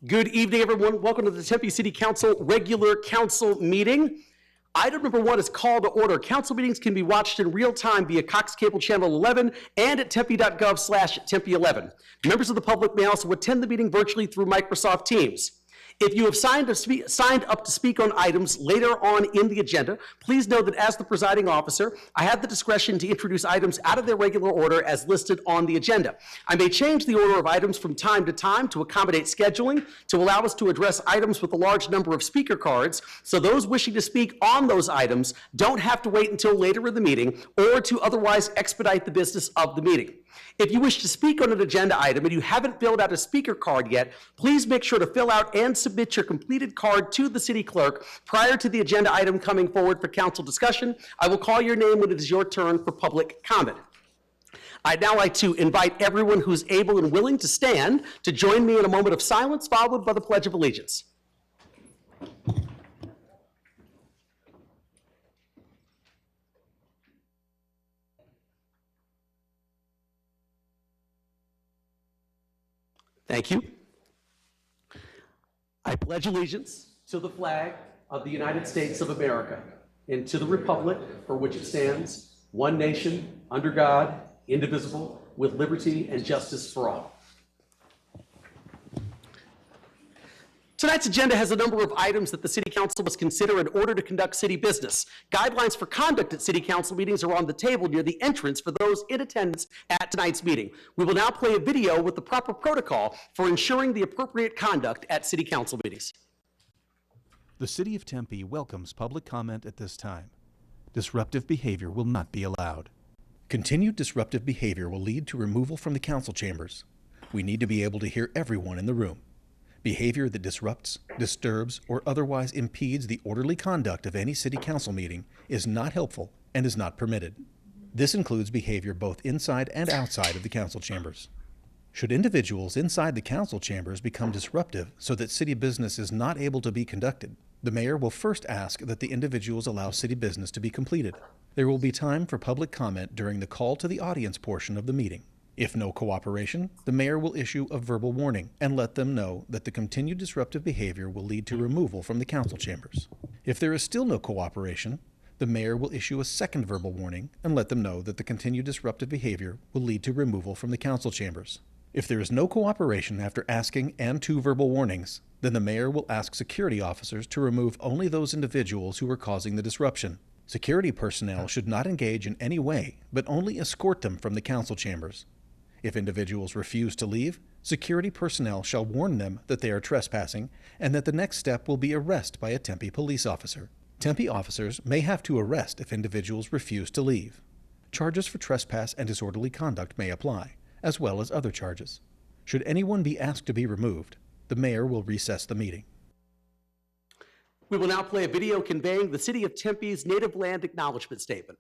Good evening, everyone. Welcome to the Tempe City Council regular council meeting. Item number 1 is call to order. Council meetings can be watched in real time via Cox Cable Channel 11 and at tempe.gov/tempe11. Members of the public may also attend the meeting virtually through Microsoft Teams. If you have signed up to speak on items later on in the agenda, please know that as the presiding officer, I have the discretion to introduce items out of their regular order as listed on the agenda. I may change the order of items from time to time to accommodate scheduling, to allow us to address items with a large number of speaker cards, so those wishing to speak on those items don't have to wait until later in the meeting or to otherwise expedite the business of the meeting. If you wish to speak on an agenda item and you haven't filled out a speaker card yet, please make sure to fill out and submit your completed card to the city clerk prior to the agenda item coming forward for council discussion. I will call your name when it is your turn for public comment. I'd now like to invite everyone who's able and willing to stand to join me in a moment of silence, followed by the Pledge of Allegiance. Thank you. I pledge allegiance to the flag of the United States of America and to the republic for which it stands, one nation, under God, indivisible, with liberty and justice for all. Tonight's agenda has a number of items that the City Council must consider in order to conduct city business. Guidelines for conduct at City Council meetings are on the table near the entrance for those in attendance at tonight's meeting. We will now play a video with the proper protocol for ensuring the appropriate conduct at City Council meetings. The City of Tempe welcomes public comment at this time. Disruptive behavior will not be allowed. Continued disruptive behavior will lead to removal from the council chambers. We need to be able to hear everyone in the room. Behavior that disrupts, disturbs, or otherwise impedes the orderly conduct of any city council meeting is not helpful and is not permitted. This includes behavior both inside and outside of the council chambers. Should individuals inside the council chambers become disruptive so that city business is not able to be conducted, the mayor will first ask that the individuals allow city business to be completed. There will be time for public comment during the call to the audience portion of the meeting. If no cooperation, the mayor will issue a verbal warning and let them know that the continued disruptive behavior will lead to removal from the council chambers. If there is still no cooperation, the mayor will issue a second verbal warning and let them know that the continued disruptive behavior will lead to removal from the council chambers. If there is no cooperation after asking and 2 verbal warnings, then the mayor will ask security officers to remove only those individuals who are causing the disruption. Security personnel should not engage in any way, but only escort them from the council chambers. If individuals refuse to leave, security personnel shall warn them that they are trespassing and that the next step will be arrest by a Tempe police officer. Tempe officers may have to arrest if individuals refuse to leave. Charges for trespass and disorderly conduct may apply, as well as other charges. Should anyone be asked to be removed, the mayor will recess the meeting. We will now play a video conveying the City of Tempe's native land acknowledgement statement.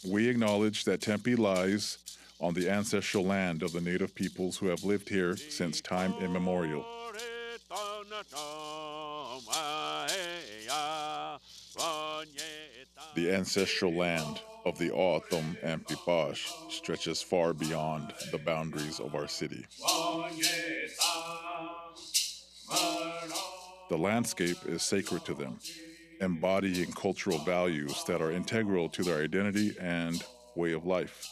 We acknowledge that Tempe lies on the ancestral land of the native peoples who have lived here since time immemorial. The ancestral land of the O'odham and Pipash stretches far beyond the boundaries of our city. The landscape is sacred to them, embodying cultural values that are integral to their identity and way of life.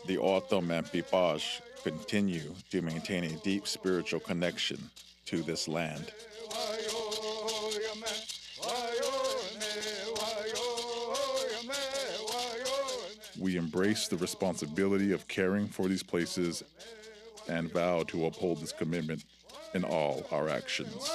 The O'odham and Pipash continue to maintain a deep spiritual connection to this land. We embrace the responsibility of caring for these places and vow to uphold this commitment in all our actions.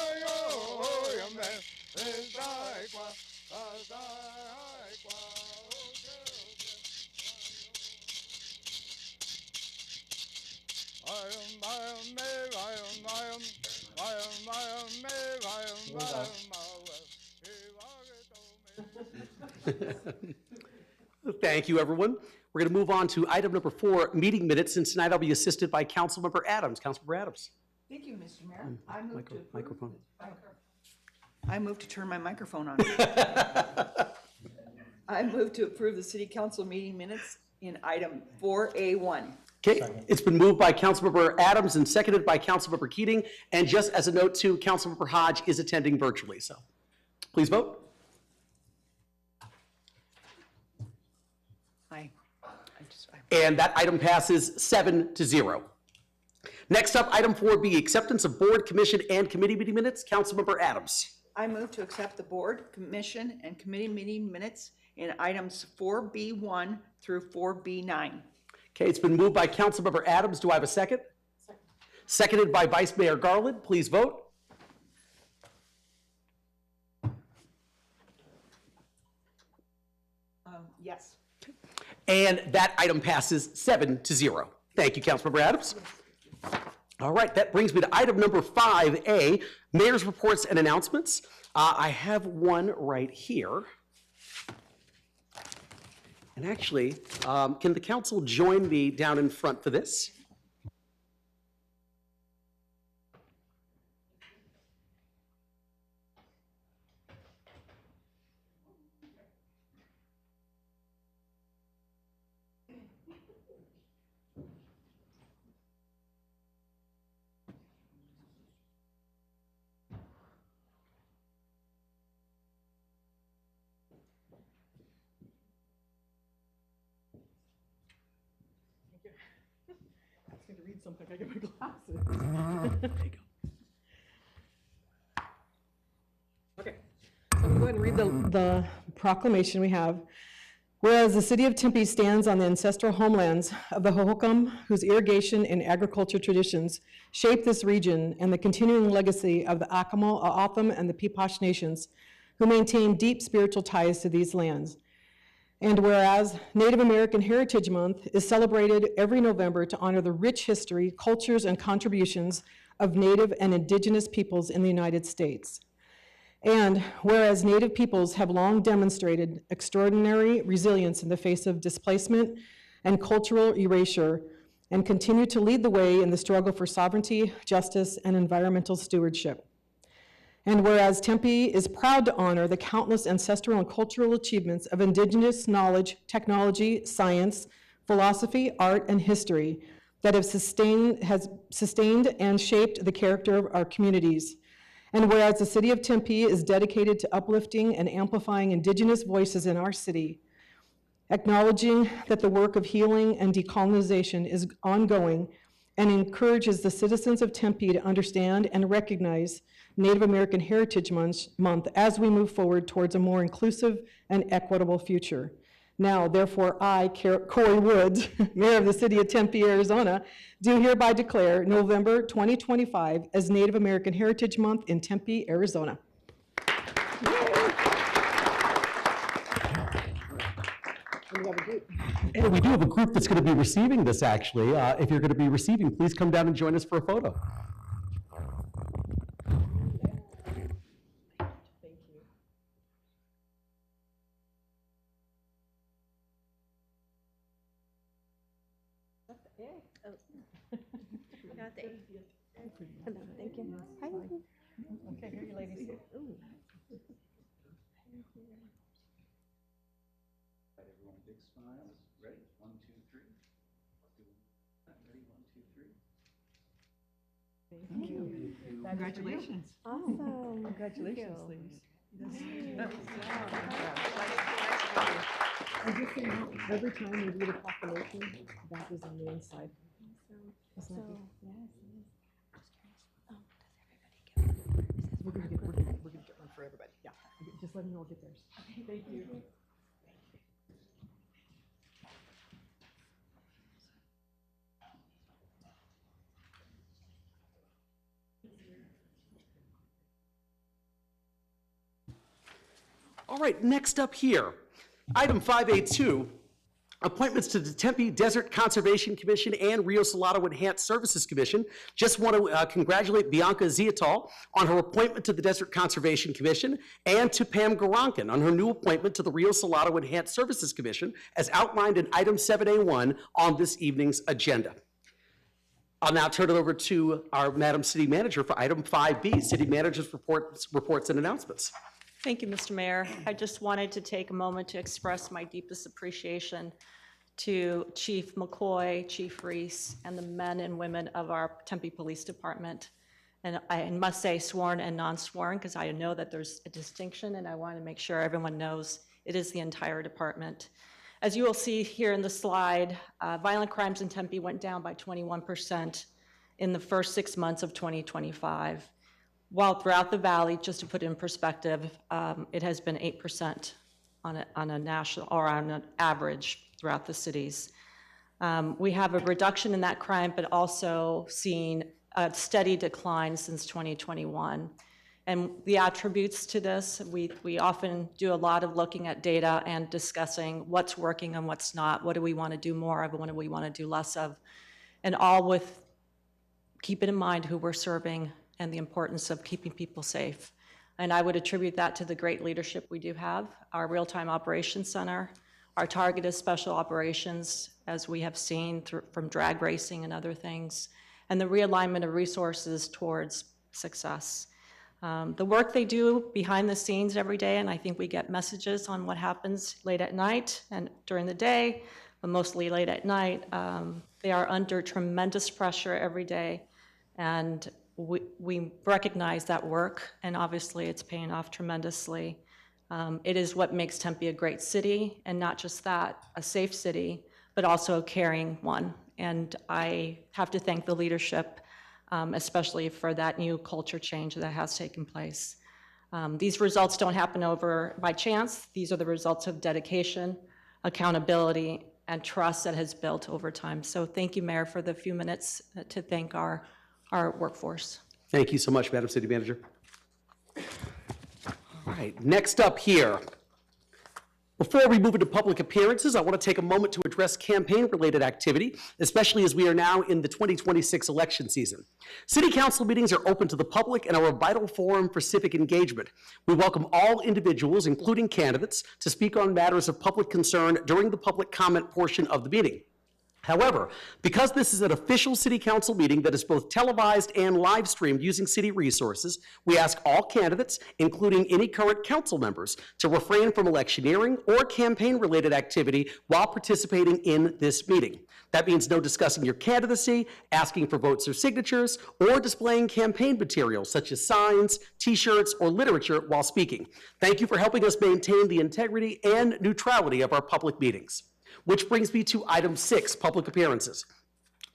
Thank you, everyone. We're going to move on to item number 4, meeting minutes, and tonight I'll be assisted by Councilmember Adams. Councilmember Adams. Thank you, Mr. Mayor. I move to approve. Microphone. I move to turn my microphone on. I move to approve the city council meeting minutes in item 4A1. Okay, it's been moved by Councilmember Adams and seconded by Councilmember Keating. And just as a note too, Councilmember Hodge is attending virtually, so please vote. Aye. And that item passes 7-0. Next up, item 4B, acceptance of board, commission, and committee meeting minutes. Councilmember Adams. I move to accept the board, commission, and committee meeting minutes in items 4B1 through 4B9. Okay, it's been moved by Councilmember Adams. Do I have a second? Second. Seconded by Vice Mayor Garland. Please vote. Yes. And that item passes 7-0. Thank you, Councilmember Adams. All right, that brings me to item number 5A, mayor's reports and announcements. I have one right here. And actually, can the council join me down in front for this? To read something, I get my glasses. There you go. Okay, so I'm going to go ahead and read the proclamation we have. Whereas the city of Tempe stands on the ancestral homelands of the Hohokam, whose irrigation and agriculture traditions shape this region, and the continuing legacy of the Acoma, O'odham, and the Peepash nations, who maintain deep spiritual ties to these lands. And whereas Native American Heritage Month is celebrated every November to honor the rich history, cultures, and contributions of Native and Indigenous peoples in the United States. And whereas Native peoples have long demonstrated extraordinary resilience in the face of displacement and cultural erasure, and continue to lead the way in the struggle for sovereignty, justice, and environmental stewardship. And whereas Tempe is proud to honor the countless ancestral and cultural achievements of Indigenous knowledge, technology, science, philosophy, art, and history that have sustained and shaped the character of our communities. And whereas the city of Tempe is dedicated to uplifting and amplifying Indigenous voices in our city, acknowledging that the work of healing and decolonization is ongoing, and encourages the citizens of Tempe to understand and recognize Native American Heritage Month as we move forward towards a more inclusive and equitable future. Now, therefore, I, Corey Woods, Mayor of the City of Tempe, Arizona, do hereby declare November 2025 as Native American Heritage Month in Tempe, Arizona. And we do have a group that's going to be receiving this, actually. If you're going to be receiving, please come down and join us for a photo. Got the A. Hello, thank you. Hi. Okay, here you ladies. Everyone, big smiles. Ready? 1, 2, 3. Ready? 1, 2, 3. Thank you. Congratulations. Awesome. Congratulations, ladies. Nice. And just so you know, every time we read a proclamation, that is on the inside. So, yes, We're gonna get one for everybody. Yeah, just let me know I'll get theirs. Okay, thank you. All right, next up here, item 5A2, appointments to the Tempe Desert Conservation Commission and Rio Salado Enhanced Services Commission. Just want to congratulate Bianca Ziatal on her appointment to the Desert Conservation Commission, and to Pam Garankin on her new appointment to the Rio Salado Enhanced Services Commission, as outlined in item 7A1 on this evening's agenda. I'll now turn it over to our Madam City Manager for item 5B, City Manager's reports and announcements. Thank you, Mr. Mayor. I just wanted to take a moment to express my deepest appreciation to Chief McCoy, Chief Reese, and the men and women of our Tempe Police Department. And I must say sworn and non-sworn, because I know that there's a distinction, and I want to make sure everyone knows it is the entire department. As you will see here in the slide, violent crimes in Tempe went down by 21% in the first 6 months of 2025, while throughout the valley, just to put it in perspective, it has been 8% on a national, or on an average throughout the cities. We have a reduction in that crime, but also seen a steady decline since 2021. And the attributes to this, we often do a lot of looking at data and discussing what's working and what's not, what do we want to do more of, and what do we want to do less of, and all with keeping in mind who we're serving and the importance of keeping people safe. And I would attribute that to the great leadership we do have, our real-time operations center, our targeted special operations, as we have seen from drag racing and other things, and the realignment of resources towards success. The work they do behind the scenes every day, and I think we get messages on what happens late at night and during the day, but mostly late at night. They are under tremendous pressure every day, and we recognize that work, and obviously it's paying off tremendously. It is what makes Tempe a great city, and not just that, a safe city, but also a caring one. And I have to thank the leadership, especially for that new culture change that has taken place. These results don't happen over by chance. These are the results of dedication, accountability, and trust that has built over time. So thank you, Mayor, for the few minutes to thank our workforce. Thank you so much, Madam City Manager. All right, next up here. Before we move into public appearances, I want to take a moment to address campaign-related activity, especially as we are now in the 2026 election season. City council meetings are open to the public and are a vital forum for civic engagement. We welcome all individuals, including candidates, to speak on matters of public concern during the public comment portion of the meeting. However, because this is an official city council meeting that is both televised and live streamed using city resources, we ask all candidates, including any current council members, to refrain from electioneering or campaign-related activity while participating in this meeting. That means no discussing your candidacy, asking for votes or signatures, or displaying campaign materials such as signs, t-shirts, or literature while speaking. Thank you for helping us maintain the integrity and neutrality of our public meetings. Which brings me to item 6, public appearances.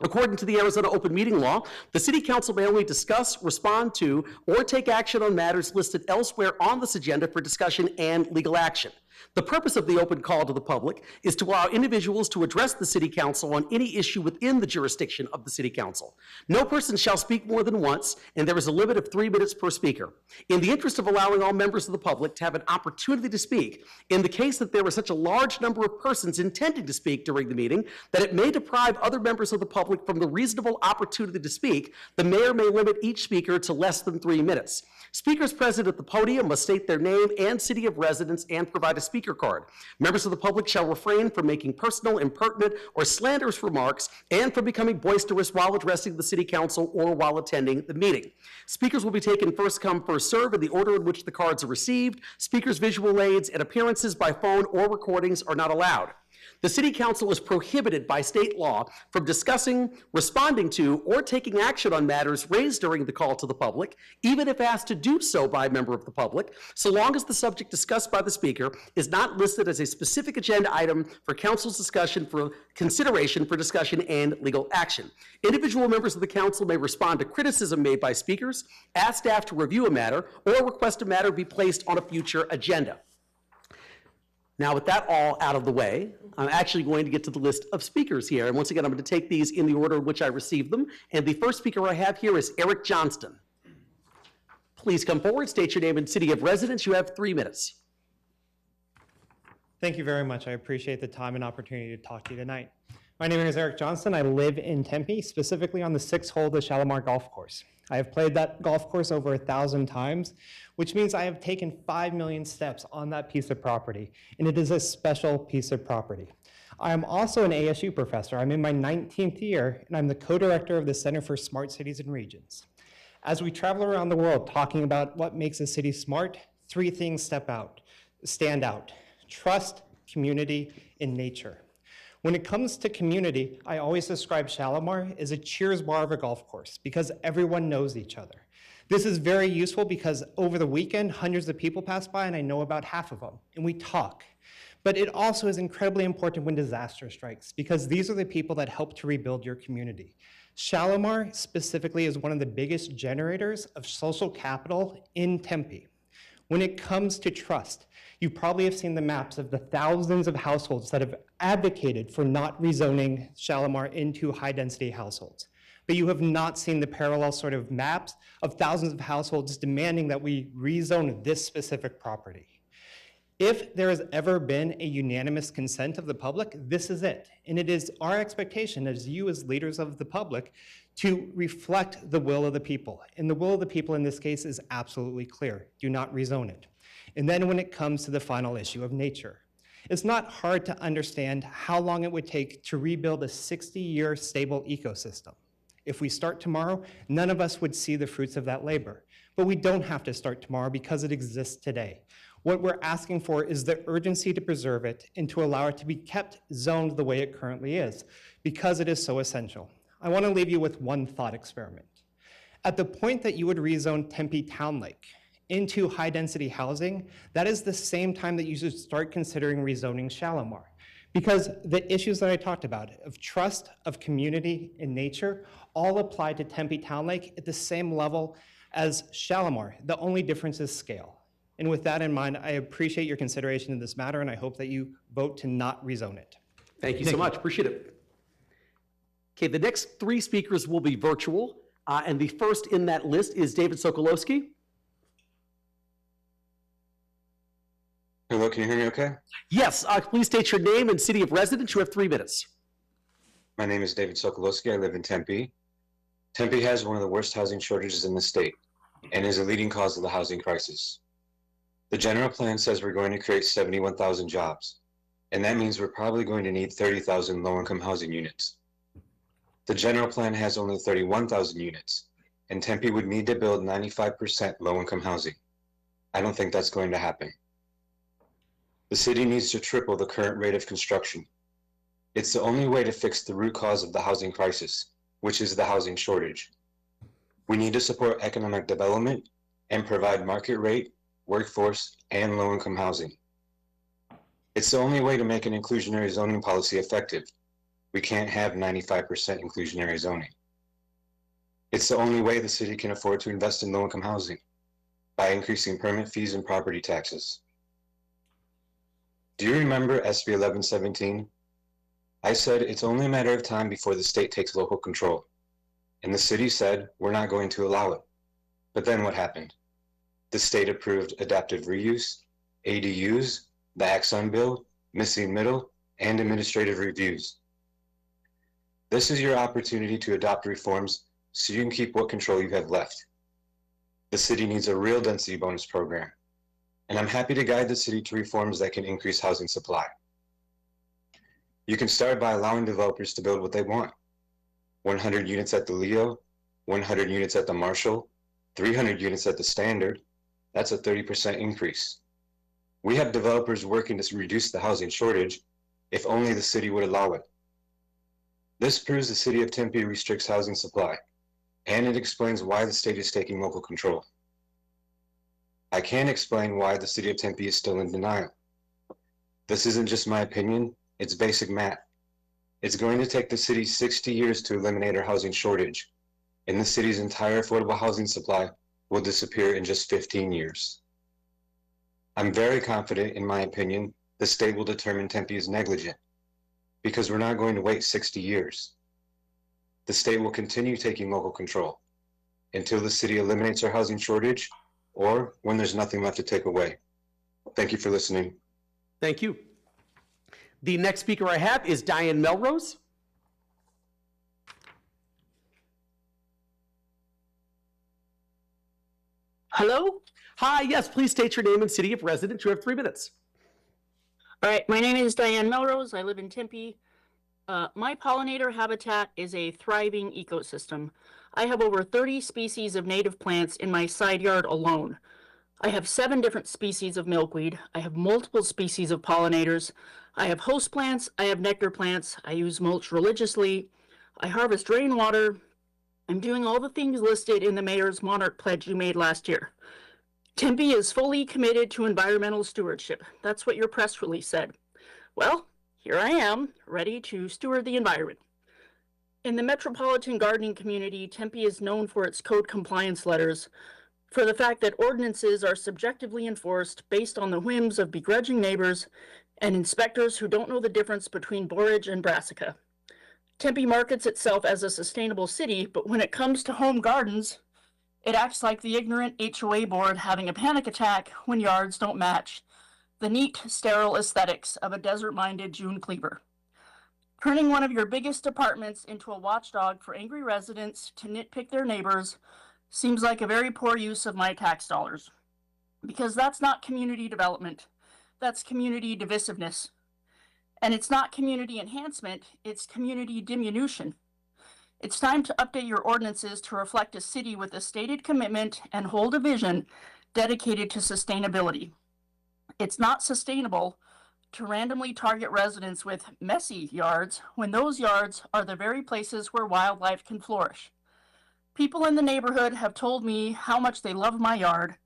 According to the Arizona Open Meeting Law, the City Council may only discuss, respond to, or take action on matters listed elsewhere on this agenda for discussion and legal action. The purpose of the open call to the public is to allow individuals to address the City Council on any issue within the jurisdiction of the City Council. No person shall speak more than once, and there is a limit of 3 minutes per speaker. In the interest of allowing all members of the public to have an opportunity to speak, in the case that there is such a large number of persons intending to speak during the meeting that it may deprive other members of the public from the reasonable opportunity to speak, the mayor may limit each speaker to less than 3 minutes. Speakers present at the podium must state their name and city of residence and provide a speaker card. Members of the public shall refrain from making personal, impertinent, or slanderous remarks and from becoming boisterous while addressing the City Council or while attending the meeting. Speakers will be taken first come, first serve in the order in which the cards are received. Speakers' visual aids and appearances by phone or recordings are not allowed. The City Council is prohibited by state law from discussing, responding to, or taking action on matters raised during the call to the public, even if asked to do so by a member of the public, so long as the subject discussed by the speaker is not listed as a specific agenda item for council's discussion for consideration for discussion and legal action. Individual members of the council may respond to criticism made by speakers, ask staff to review a matter, or request a matter be placed on a future agenda. Now, with that all out of the way, I'm actually going to get to the list of speakers here. And once again, I'm going to take these in the order in which I received them. And the first speaker I have here is Eric Johnston. Please come forward, state your name and city of residence. You have 3 minutes. Thank you very much. I appreciate the time and opportunity to talk to you tonight. My name is Eric Johnston. I live in Tempe, specifically on the 6th hole of the Shalimar Golf Course. I have played that golf course over 1,000 times, which means I have taken 5 million steps on that piece of property, and it is a special piece of property. I am also an ASU professor. I'm in my 19th year, and I'm the co-director of the Center for Smart Cities and Regions. As we travel around the world talking about what makes a city smart, three things stand out: trust, community, and nature. When it comes to community, I always describe Shalimar as a cheers bar of a golf course because everyone knows each other. This is very useful because over the weekend, hundreds of people pass by and I know about half of them, and we talk. But it also is incredibly important when disaster strikes because these are the people that help to rebuild your community. Shalimar specifically is one of the biggest generators of social capital in Tempe. When it comes to trust, you probably have seen the maps of the thousands of households that have advocated for not rezoning Shalimar into high-density households. But you have not seen the parallel sort of maps of thousands of households demanding that we rezone this specific property. If there has ever been a unanimous consent of the public, this is it. And it is our expectation as you as leaders of the public to reflect the will of the people. And the will of the people in this case is absolutely clear. Do not rezone it. And then when it comes to the final issue of nature, it's not hard to understand how long it would take to rebuild a 60-year stable ecosystem. If we start tomorrow, none of us would see the fruits of that labor. But we don't have to start tomorrow because it exists today. What we're asking for is the urgency to preserve it and to allow it to be kept zoned the way it currently is, because it is so essential. I want to leave you with one thought experiment. At the point that you would rezone Tempe Town Lake into high-density housing, that is the same time that you should start considering rezoning Shalimar. Because the issues that I talked about, of trust, of community, and nature, all apply to Tempe Town Lake at the same level as Shalimar. The only difference is scale. And with that in mind, I appreciate your consideration in this matter, and I hope that you vote to not rezone it. Thank you so much. Appreciate it. Okay, the next three speakers will be virtual, and the first in that list is David Sokolowski. Hello, can you hear me okay? Yes, please state your name and city of residence. You have 3 minutes. My name is David Sokolowski. I live in Tempe. Tempe has one of the worst housing shortages in the state and is a leading cause of the housing crisis. The general plan says we're going to create 71,000 jobs, and that means we're probably going to need 30,000 low-income housing units. The general plan has only 31,000 units, and Tempe would need to build 95% low-income housing. I don't think that's going to happen. The city needs to triple the current rate of construction. It's the only way to fix the root cause of the housing crisis, which is the housing shortage. We need to support economic development and provide market rate, workforce, and low-income housing. It's the only way to make an inclusionary zoning policy effective. We can't have 95% inclusionary zoning. It's the only way the city can afford to invest in low-income housing, by increasing permit fees and property taxes. Do you remember SB 1117? I said it's only a matter of time before the state takes local control. And the city said, we're not going to allow it. But then what happened? The state approved adaptive reuse, ADUs, the Axon bill, missing middle, and administrative reviews. This is your opportunity to adopt reforms so you can keep what control you have left. The city needs a real density bonus program, and I'm happy to guide the city to reforms that can increase housing supply. You can start by allowing developers to build what they want. 100 units at the Leo, 100 units at the Marshall, 300 units at the Standard. That's a 30% increase. We have developers working to reduce the housing shortage if only the city would allow it. This proves the city of Tempe restricts housing supply, and it explains why the state is taking local control. I can't explain why the city of Tempe is still in denial. This isn't just my opinion, it's basic math. It's going to take the city 60 years to eliminate our housing shortage, and the city's entire affordable housing supply will disappear in just 15 years. I'm very confident, in my opinion, the state will determine Tempe is negligent, because we're not going to wait 60 years. The state will continue taking local control until the city eliminates our housing shortage or when there's nothing left to take away. Thank you for listening. Thank you. The next speaker I have is Diane Melrose. Hello? Hi, yes, please state your name and city of residence. You have 3 minutes. All right, my name is Diane Melrose. I live in Tempe. My pollinator habitat is a thriving ecosystem. I have over 30 species of native plants in my side yard alone. I have 7 different species of milkweed. I have multiple species of pollinators. I have host plants. I have nectar plants. I use mulch religiously. I harvest rainwater. I'm doing all the things listed in the mayor's Monarch Pledge you made last year. Tempe is fully committed to environmental stewardship. That's what your press release said. Well, here I am, ready to steward the environment. In the metropolitan gardening community, Tempe is known for its code compliance letters, for the fact that ordinances are subjectively enforced based on the whims of begrudging neighbors and inspectors who don't know the difference between borage and brassica. Tempe markets itself as a sustainable city, but when it comes to home gardens, it acts like the ignorant HOA board having a panic attack when yards don't match the neat, sterile aesthetics of a desert-minded June Cleaver. Turning one of your biggest apartments into a watchdog for angry residents to nitpick their neighbors seems like a very poor use of my tax dollars. Because that's not community development, that's community divisiveness. And it's not community enhancement, it's community diminution. It's time to update your ordinances to reflect a city with a stated commitment and hold a vision dedicated to sustainability. It's not sustainable to randomly target residents with messy yards when those yards are the very places where wildlife can flourish. People in the neighborhood have told me how much they love my yard,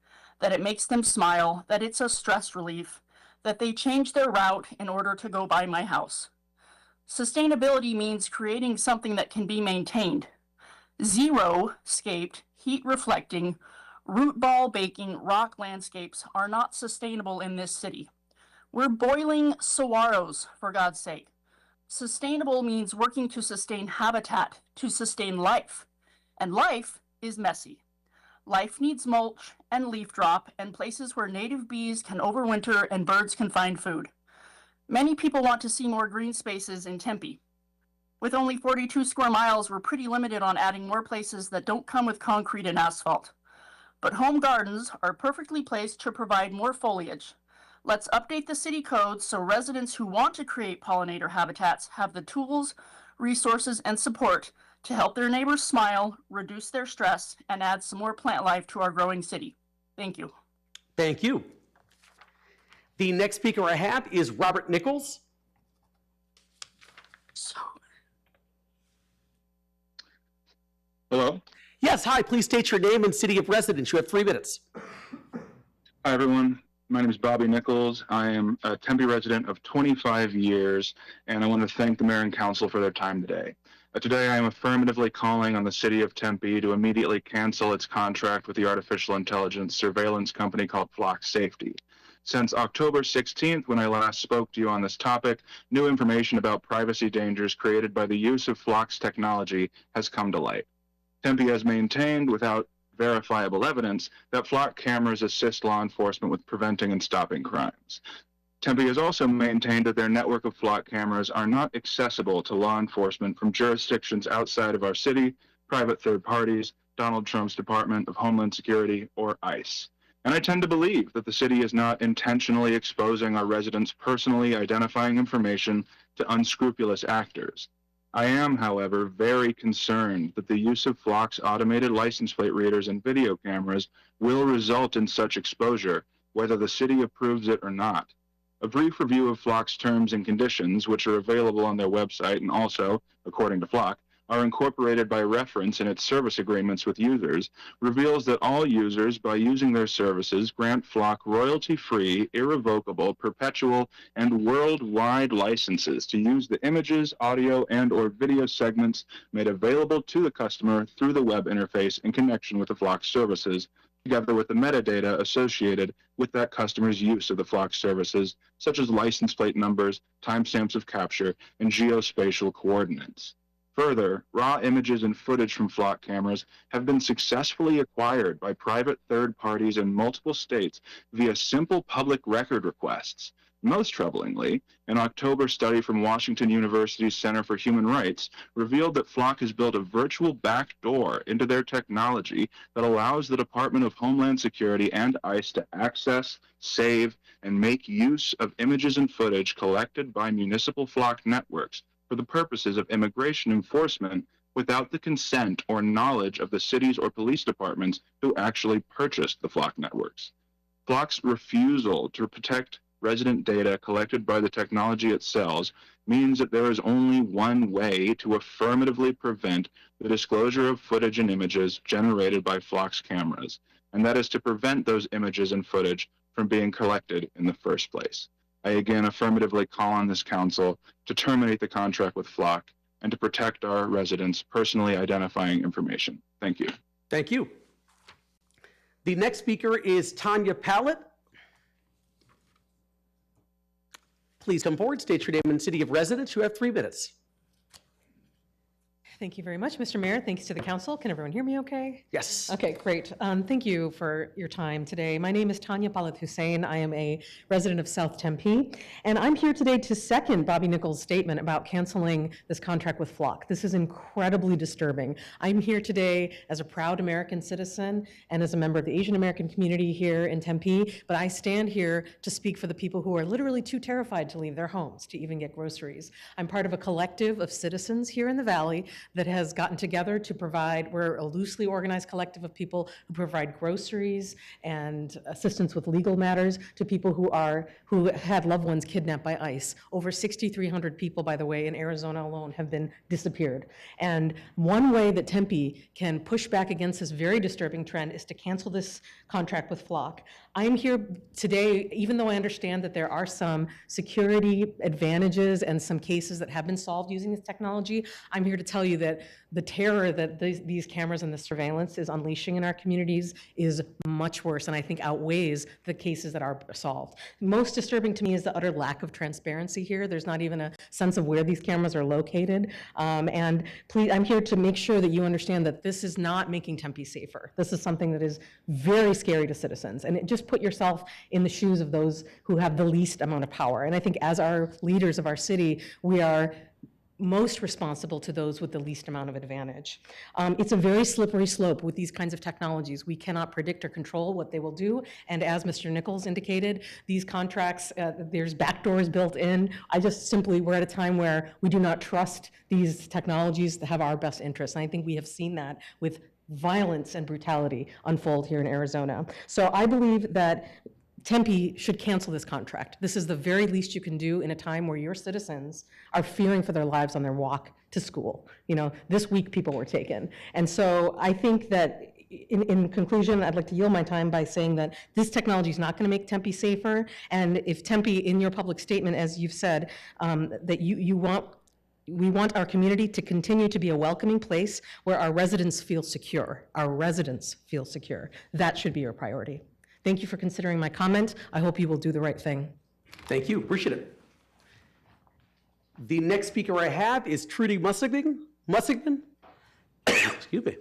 that it makes them smile, that it's a stress relief, that they change their route in order to go by my house. Sustainability means creating something that can be maintained. Zero-scaped, heat-reflecting, root ball baking rock landscapes are not sustainable in this city. We're boiling saguaros, for God's sake. Sustainable means working to sustain habitat, to sustain life. And life is messy. Life needs mulch and leaf drop and places where native bees can overwinter and birds can find food. Many people want to see more green spaces in Tempe. With only 42 square miles, we're pretty limited on adding more places that don't come with concrete and asphalt. But home gardens are perfectly placed to provide more foliage. Let's update the city code so residents who want to create pollinator habitats have the tools, resources, and support to help their neighbors smile, reduce their stress, and add some more plant life to our growing city. Thank you. Thank you. The next speaker I have is Robert Nichols. Hello. Yes, hi, please state your name and city of residence. You have 3 minutes. Hi, everyone. My name is Bobby Nichols. I am a Tempe resident of 25 years, and I want to thank the mayor and council for their time today. Today, I am affirmatively calling on the city of Tempe to immediately cancel its contract with the artificial intelligence surveillance company called Flock Safety. Since October 16th, when I last spoke to you on this topic, new information about privacy dangers created by the use of Flock's technology has come to light. Tempe has maintained, without verifiable evidence, that Flock cameras assist law enforcement with preventing and stopping crimes. Tempe has also maintained that their network of Flock cameras are not accessible to law enforcement from jurisdictions outside of our city, private third parties, Donald Trump's Department of Homeland Security, or ICE. And I tend to believe that the city is not intentionally exposing our residents' personally identifying information to unscrupulous actors. I am, however, very concerned that the use of Flock's automated license plate readers and video cameras will result in such exposure, whether the city approves it or not. A brief review of Flock's terms and conditions, which are available on their website and also, according to Flock, are incorporated by reference in its service agreements with users, reveals that all users, by using their services, grant Flock royalty-free, irrevocable, perpetual, and worldwide licenses to use the images, audio, and/or video segments made available to the customer through the web interface in connection with the Flock services, together with the metadata associated with that customer's use of the Flock services, such as license plate numbers, timestamps of capture, and geospatial coordinates. Further, raw images and footage from Flock cameras have been successfully acquired by private third parties in multiple states via simple public record requests. Most troublingly, an October study from Washington University's Center for Human Rights revealed that Flock has built a virtual backdoor into their technology that allows the Department of Homeland Security and ICE to access, save, and make use of images and footage collected by municipal Flock networks for the purposes of immigration enforcement without the consent or knowledge of the cities or police departments who actually purchased the Flock networks. Flock's refusal to protect resident data collected by the technology it sells means that there is only one way to affirmatively prevent the disclosure of footage and images generated by Flock's cameras, and that is to prevent those images and footage from being collected in the first place. I again affirmatively call on this council to terminate the contract with Flock and to protect our residents' personally identifying information. Thank you. Thank you. The next speaker is Tanya Pallett. Please come forward, state your name and city of residence. You have 3 minutes. Thank you very much, Mr. Mayor. Thanks to the council. Can everyone hear me okay? Yes. Okay, great. Thank you for your time today. My name is Tanya Palat Hussein. I am a resident of South Tempe, and I'm here today to second Bobby Nichols' statement about canceling this contract with Flock. This is incredibly disturbing. I'm here today as a proud American citizen and as a member of the Asian American community here in Tempe, but I stand here to speak for the people who are literally too terrified to leave their homes to even get groceries. I'm part of a collective of citizens here in the Valley that has gotten together to provide, we're a loosely organized collective of people who provide groceries and assistance with legal matters to people who had loved ones kidnapped by ICE. Over 6,300 people, by the way, in Arizona alone have been disappeared. And one way that Tempe can push back against this very disturbing trend is to cancel this contract with Flock. I'm here today, even though I understand that there are some security advantages and some cases that have been solved using this technology, I'm here to tell you that the terror that these cameras and the surveillance is unleashing in our communities is much worse, and I think outweighs the cases that are solved. Most disturbing to me is the utter lack of transparency here. There's not even a sense of where these cameras are located. And please, I'm here to make sure that you understand that this is not making Tempe safer. This is something that is very scary to citizens. And just put yourself in the shoes of those who have the least amount of power. And I think as our leaders of our city, we are most responsible to those with the least amount of advantage. It's a very slippery slope with these kinds of technologies. We cannot predict or control what they will do. And as Mr. Nichols indicated, these contracts, there's backdoors built in. We're at a time where we do not trust these technologies to have our best interests. And I think we have seen that with violence and brutality unfold here in Arizona. So I believe that Tempe should cancel this contract. This is the very least you can do in a time where your citizens are fearing for their lives on their walk to school. You know, this week people were taken. And so I think that in conclusion, I'd like to yield my time by saying that this technology is not going to make Tempe safer. And if Tempe, in your public statement, as you've said, that we want our community to continue to be a welcoming place where our residents feel secure. Our residents feel secure. That should be your priority. Thank you for considering my comment. I hope you will do the right thing. Thank you, appreciate it. The next speaker I have is Trudy Mussigman. Excuse me.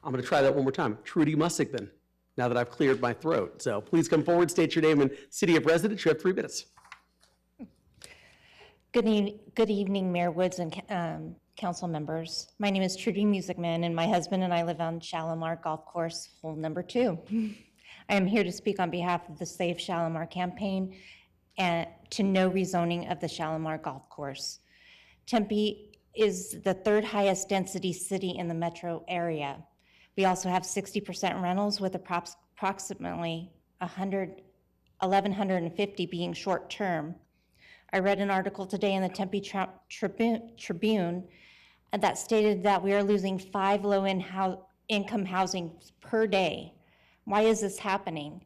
I'm gonna try that one more time. Trudy Mussigman, now that I've cleared my throat. So please come forward, state your name and city of residence. You have 3 minutes. Good evening, Mayor Woods and council members. My name is Trudy Musicman, and my husband and I live on Shalimar Golf Course, hole number 2. I am here to speak on behalf of the Save Shalimar campaign and to no rezoning of the Shalimar Golf Course. Tempe is the 3rd highest density city in the metro area. We also have 60% rentals with approximately 1,150 being short term. I read an article today in the Tempe Tribune that stated that we are losing 5 low-income housing per day. Why is this happening?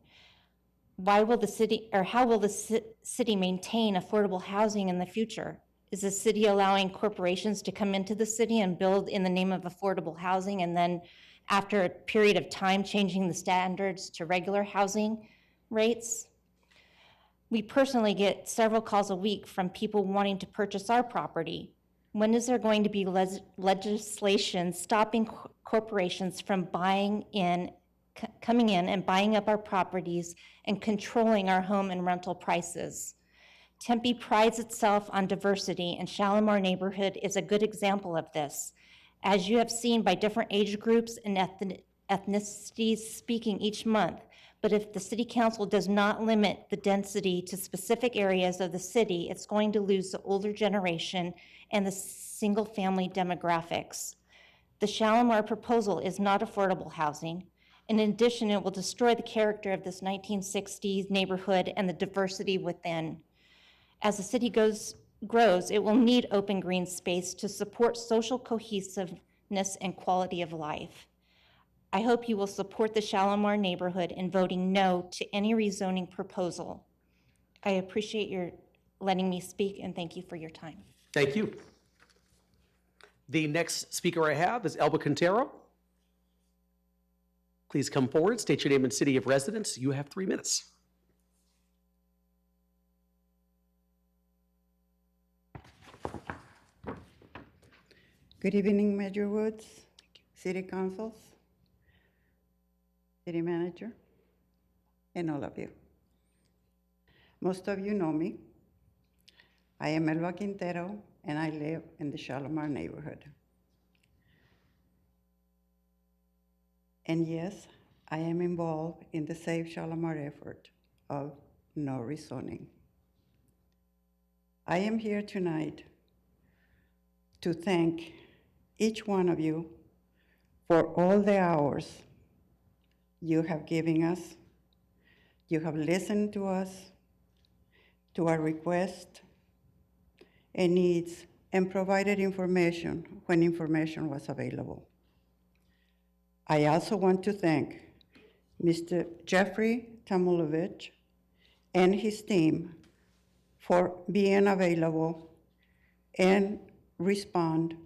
Why will the city, or how will the city maintain affordable housing in the future? Is the city allowing corporations to come into the city and build in the name of affordable housing, and then after a period of time changing the standards to regular housing rates? We personally get several calls a week from people wanting to purchase our property. When is there going to be legislation stopping corporations from buying in coming in and buying up our properties and controlling our home and rental prices. Tempe prides itself on diversity, and Shalimar neighborhood is a good example of this. As you have seen by different age groups and ethnicities speaking each month, but if the city council does not limit the density to specific areas of the city, it's going to lose the older generation and the single-family demographics. The Shalimar proposal is not affordable housing. In addition, it will destroy the character of this 1960s neighborhood and the diversity within. As the city grows, it will need open green space to support social cohesiveness and quality of life. I hope you will support the Shalimar neighborhood in voting no to any rezoning proposal. I appreciate your letting me speak, and thank you for your time. Thank you. The next speaker I have is Elba Quintero. Please come forward, state your name and city of residence. You have 3 minutes. Good evening, Major Woods, City Councils, City Manager, and all of you. Most of you know me. I am Elba Quintero, and I live in the Shalimar neighborhood. And yes, I am involved in the Save Shalimar effort of no rezoning. I am here tonight to thank each one of you for all the hours you have given us. You have listened to us, to our requests and needs, and provided information when information was available. I also want to thank Mr. Jeffrey Tamulovich and his team for being available and respond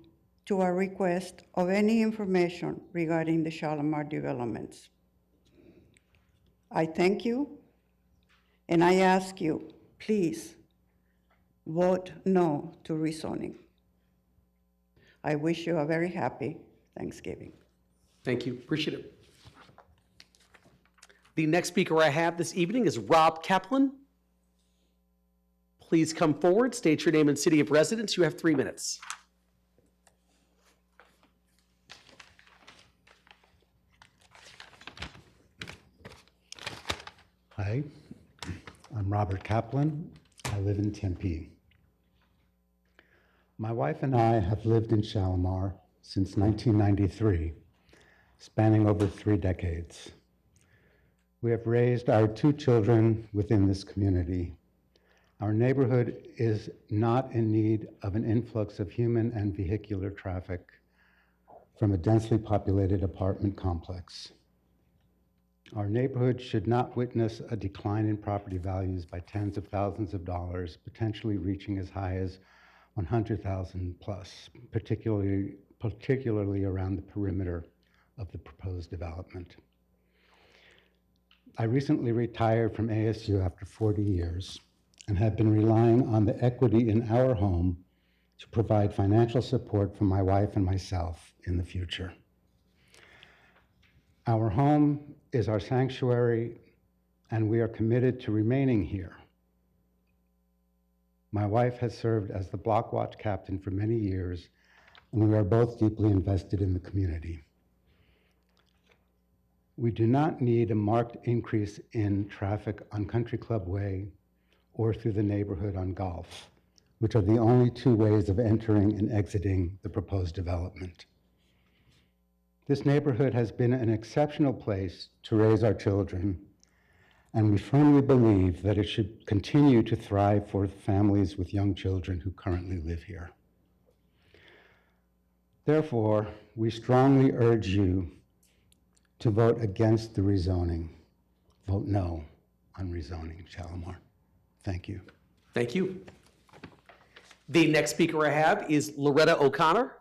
to our request of any information regarding the Shalimar developments. I thank you, and I ask you, please vote no to rezoning. I wish you a very happy Thanksgiving. Thank you, appreciate it. The next speaker I have this evening is Rob Kaplan. Please come forward, state your name and city of residence. You have 3 minutes. Hi, I'm Robert Kaplan. I live in Tempe. My wife and I have lived in Shalimar since 1993, spanning over 3 decades. We have raised our 2 children within this community. Our neighborhood is not in need of an influx of human and vehicular traffic from a densely populated apartment complex. Our neighborhood should not witness a decline in property values by tens of thousands of dollars, potentially reaching as high as 100,000 plus, particularly around the perimeter of the proposed development. I recently retired from ASU after 40 years and have been relying on the equity in our home to provide financial support for my wife and myself in the future. Our home is our sanctuary, and we are committed to remaining here. My wife has served as the block watch captain for many years, and we are both deeply invested in the community. We do not need a marked increase in traffic on Country Club Way or through the neighborhood on Golf, which are the only 2 ways of entering and exiting the proposed development. This neighborhood has been an exceptional place to raise our children, and we firmly believe that it should continue to thrive for families with young children who currently live here. Therefore, we strongly urge you to vote against the rezoning. Vote no on rezoning Shalimar. Thank you. Thank you. The next speaker I have is Loretta O'Connor.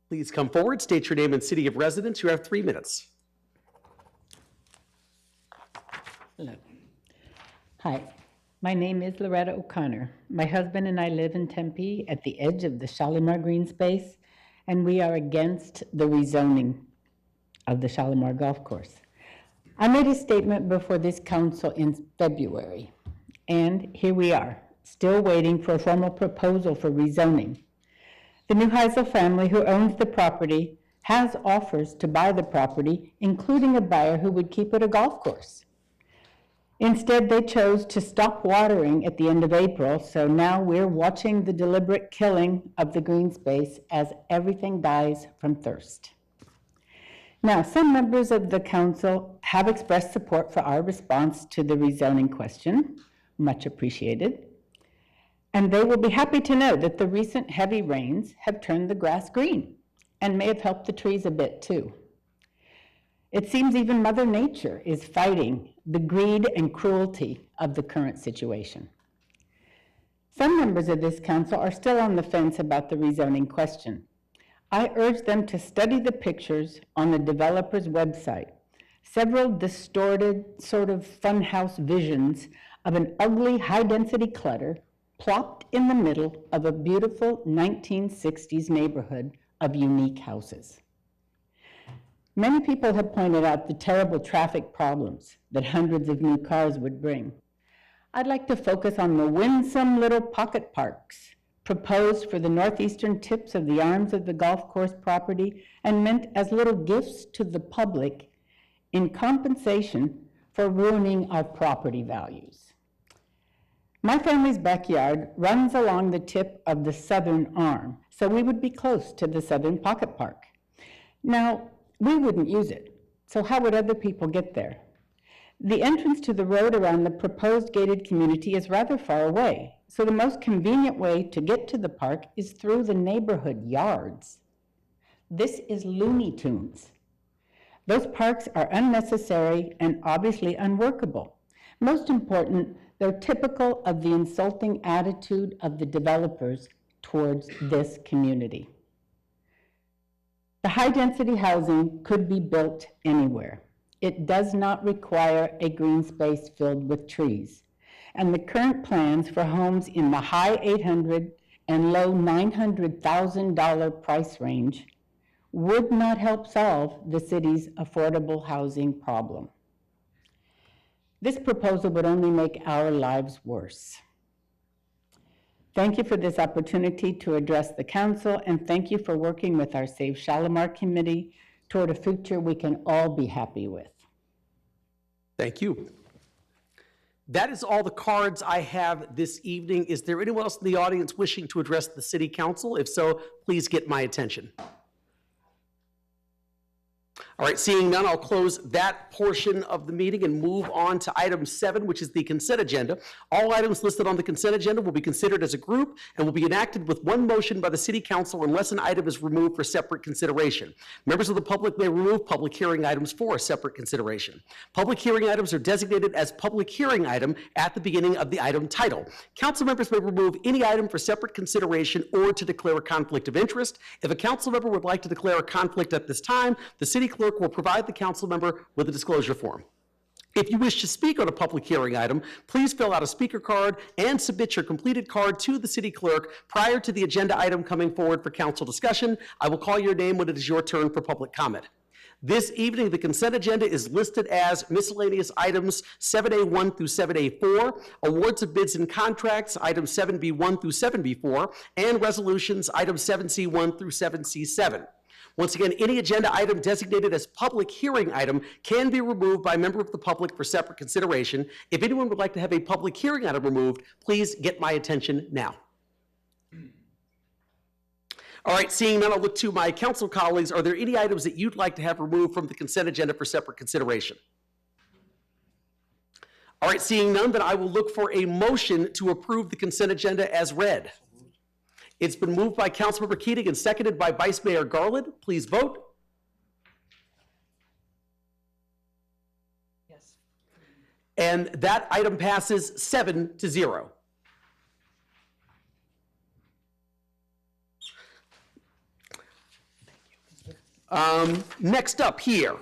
Please come forward, state your name and city of residence. You have 3 minutes. Hello. Hi, my name is Loretta O'Connor. My husband and I live in Tempe at the edge of the Shalimar green space, and we are against the rezoning of the Shalimar Golf Course. I made a statement before this council in February, and here we are, still waiting for a formal proposal for rezoning. The New Heisel family who owns the property has offers to buy the property, including a buyer who would keep it a golf course. Instead, they chose to stop watering at the end of April, so now we're watching the deliberate killing of the green space as everything dies from thirst. Now, some members of the council have expressed support for our response to the rezoning question, much appreciated. And they will be happy to know that the recent heavy rains have turned the grass green and may have helped the trees a bit too. It seems even Mother Nature is fighting the greed and cruelty of the current situation. Some members of this council are still on the fence about the rezoning question. I urge them to study the pictures on the developer's website. Several distorted, sort of funhouse visions of an ugly, high-density clutter plopped in the middle of a beautiful 1960s neighborhood of unique houses. Many people have pointed out the terrible traffic problems that hundreds of new cars would bring. I'd like to focus on the winsome little pocket parks proposed for the northeastern tips of the arms of the golf course property and meant as little gifts to the public in compensation for ruining our property values. My family's backyard runs along the tip of the southern arm, so we would be close to the southern pocket park. Now, we wouldn't use it, so how would other people get there? The entrance to the road around the proposed gated community is rather far away, so the most convenient way to get to the park is through the neighborhood yards. This is Looney Tunes. Those parks are unnecessary and obviously unworkable. Most important, they're typical of the insulting attitude of the developers towards this community. The high-density housing could be built anywhere. It does not require a green space filled with trees. And the current plans for homes in the high $800,000 and low $900,000 price range would not help solve the city's affordable housing problem. This proposal would only make our lives worse. Thank you for this opportunity to address the council, and thank you for working with our Save Shalimar committee toward a future we can all be happy with. Thank you. That is all the cards I have this evening. Is there anyone else in the audience wishing to address the city council? If so, please get my attention. All right, seeing none, I'll close that portion of the meeting and move on to item 7, which is the consent agenda. All items listed on the consent agenda will be considered as a group and will be enacted with one motion by the city council unless an item is removed for separate consideration. Members of the public may remove public hearing items for a separate consideration. Public hearing items are designated as public hearing item at the beginning of the item title. Council members may remove any item for separate consideration or to declare a conflict of interest. If a council member would like to declare a conflict at this time, the city clerk will provide the council member with a disclosure form. If you wish to speak on a public hearing item, please fill out a speaker card and submit your completed card to the city clerk prior to the agenda item coming forward for council discussion. I will call your name when it is your turn for public comment. This evening, the consent agenda is listed as miscellaneous items 7A1 through 7A4, awards of bids and contracts, items 7B1 through 7B4, and resolutions, items 7C1 through 7C7. Once again, any agenda item designated as public hearing item can be removed by a member of the public for separate consideration. If anyone would like to have a public hearing item removed, please get my attention now. All right, seeing none, I'll look to my council colleagues. Are there any items that you'd like to have removed from the consent agenda for separate consideration? All right, seeing none, then I will look for a motion to approve the consent agenda as read. It's been moved by Councilmember Keating and seconded by Vice Mayor Garland. Please vote. Yes. And that item passes 7-0. Next up here,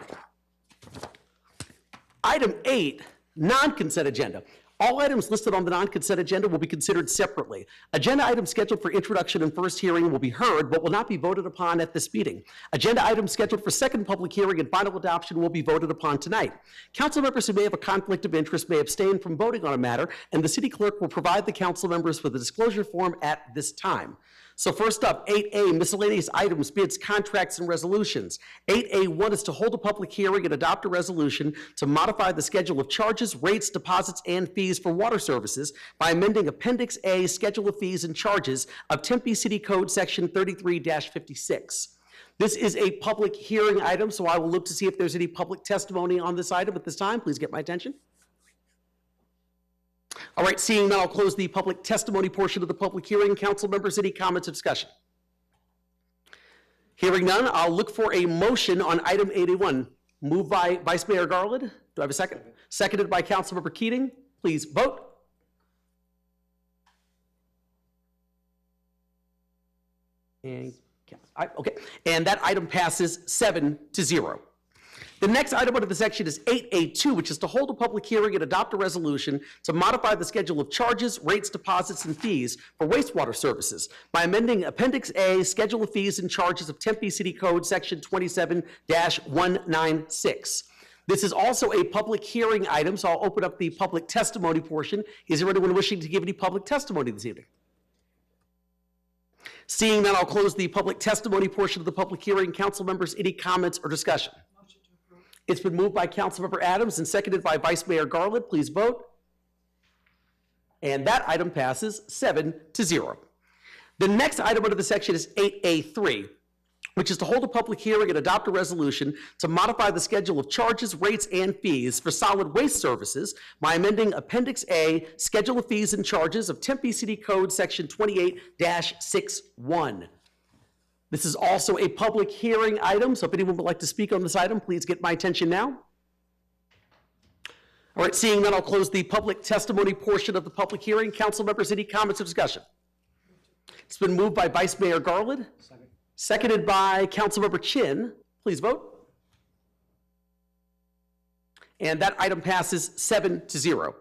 item 8, non-consent agenda. All items listed on the non-consent agenda will be considered separately. Agenda items scheduled for introduction and first hearing will be heard, but will not be voted upon at this meeting. Agenda items scheduled for second public hearing and final adoption will be voted upon tonight. Council members who may have a conflict of interest may abstain from voting on a matter, and the city clerk will provide the council members with a disclosure form at this time. So first up, 8A, miscellaneous items, bids, contracts, and resolutions. 8A1 is to hold a public hearing and adopt a resolution to modify the schedule of charges, rates, deposits, and fees for water services by amending Appendix A, Schedule of Fees and Charges of Tempe City Code, Section 33-56. This is a public hearing item, so I will look to see if there's any public testimony on this item at this time. Please get my attention. All right, seeing none, I'll close the public testimony portion of the public hearing. Council members, any comments or discussion? Hearing none, I'll look for a motion on item 8A1. Moved by Vice Mayor Garland. Do I have a second? Seconded by Councilmember Keating. Please vote. And that item passes 7-0. The next item under the section is 8A2, which is to hold a public hearing and adopt a resolution to modify the schedule of charges, rates, deposits, and fees for wastewater services by amending Appendix A, Schedule of Fees and Charges of Tempe City Code, Section 27-196. This is also a public hearing item, so I'll open up the public testimony portion. Is there anyone wishing to give any public testimony this evening? Seeing none, I'll close the public testimony portion of the public hearing. Council members, any comments or discussion? It's been moved by Councilmember Adams and seconded by Vice Mayor Garland. Please vote. And that item passes 7-0. The next item under the section is 8A3, which is to hold a public hearing and adopt a resolution to modify the schedule of charges, rates, and fees for solid waste services by amending Appendix A, Schedule of Fees and Charges of Tempe City Code, Section 28-61. This is also a public hearing item, so if anyone would like to speak on this item, please get my attention now. All right, seeing none, I'll close the public testimony portion of the public hearing. Council members, any comments or discussion? It's been moved by Vice Mayor Garland, seconded by Councilmember Chin. Please vote. And that item passes 7-0.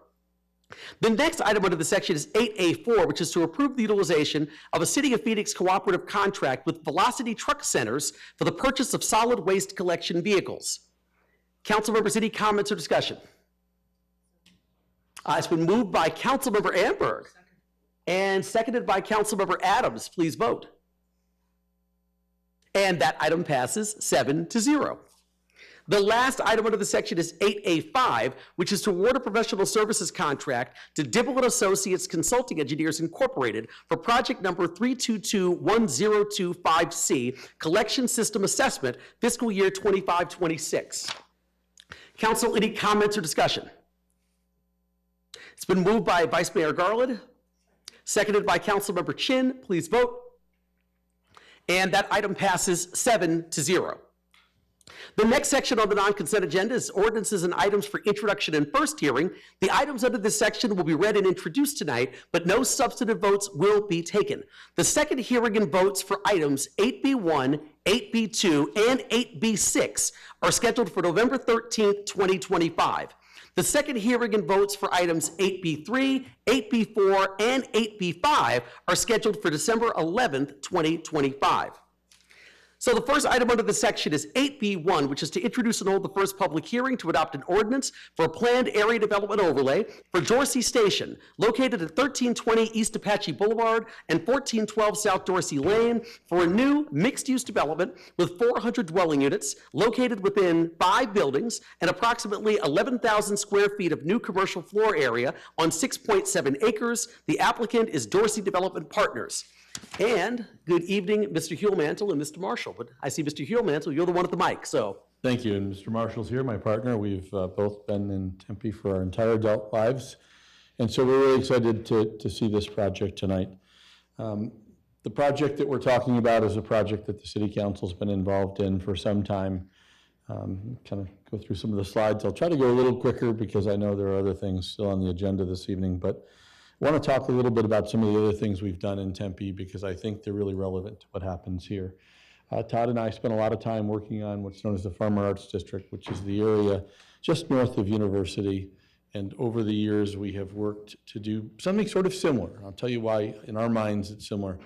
The next item under the section is 8A4, which is to approve the utilization of a City of Phoenix cooperative contract with Velocity Truck Centers for the purchase of solid waste collection vehicles. Council members, any comments or discussion? It's been moved by Councilmember Amberg and seconded by Councilmember Adams. Please vote. And that item passes 7-0. The last item under the section is 8A5, which is to award a professional services contract to Dibble & Associates Consulting Engineers Incorporated for project number 3221025C, Collection System Assessment, fiscal year 25-26. Council, any comments or discussion? It's been moved by Vice Mayor Garland, seconded by Councilmember Chin. Please vote. And that item passes 7-0. The next section on the non-consent agenda is ordinances and items for introduction and first hearing. The items under this section will be read and introduced tonight, but no substantive votes will be taken. The second hearing and votes for items 8B1, 8B2, and 8B6 are scheduled for November 13th, 2025. The second hearing and votes for items 8B3, 8B4, and 8B5 are scheduled for December 11th, 2025. So the first item under the section is 8B1, which is to introduce and hold the first public hearing to adopt an ordinance for a planned area development overlay for Dorsey Station, located at 1320 East Apache Boulevard and 1412 South Dorsey Lane, for a new mixed-use development with 400 dwelling units located within 5 buildings and approximately 11,000 square feet of new commercial floor area on 6.7 acres. The applicant is Dorsey Development Partners. And good evening, Mr. Hulemantel and Mr. Marshall. But I see Mr. Hulemantel, you're the one at the mic, so. Thank you, and Mr. Marshall's here, my partner. We've both been in Tempe for our entire adult lives, and so we're really excited to see this project tonight. The project that we're talking about is a project that the City Council's been involved in for some time. Kind of go through some of the slides. I'll try to go a little quicker because I know there are other things still on the agenda this evening, but I want to talk a little bit about some of the other things we've done in Tempe because I think they're really relevant to what happens here. Todd and I spent a lot of time working on what's known as the Farmer Arts District, which is the area just north of University And over the years, we have worked to do something sort of similar. I'll tell you why, in our minds, it's similar.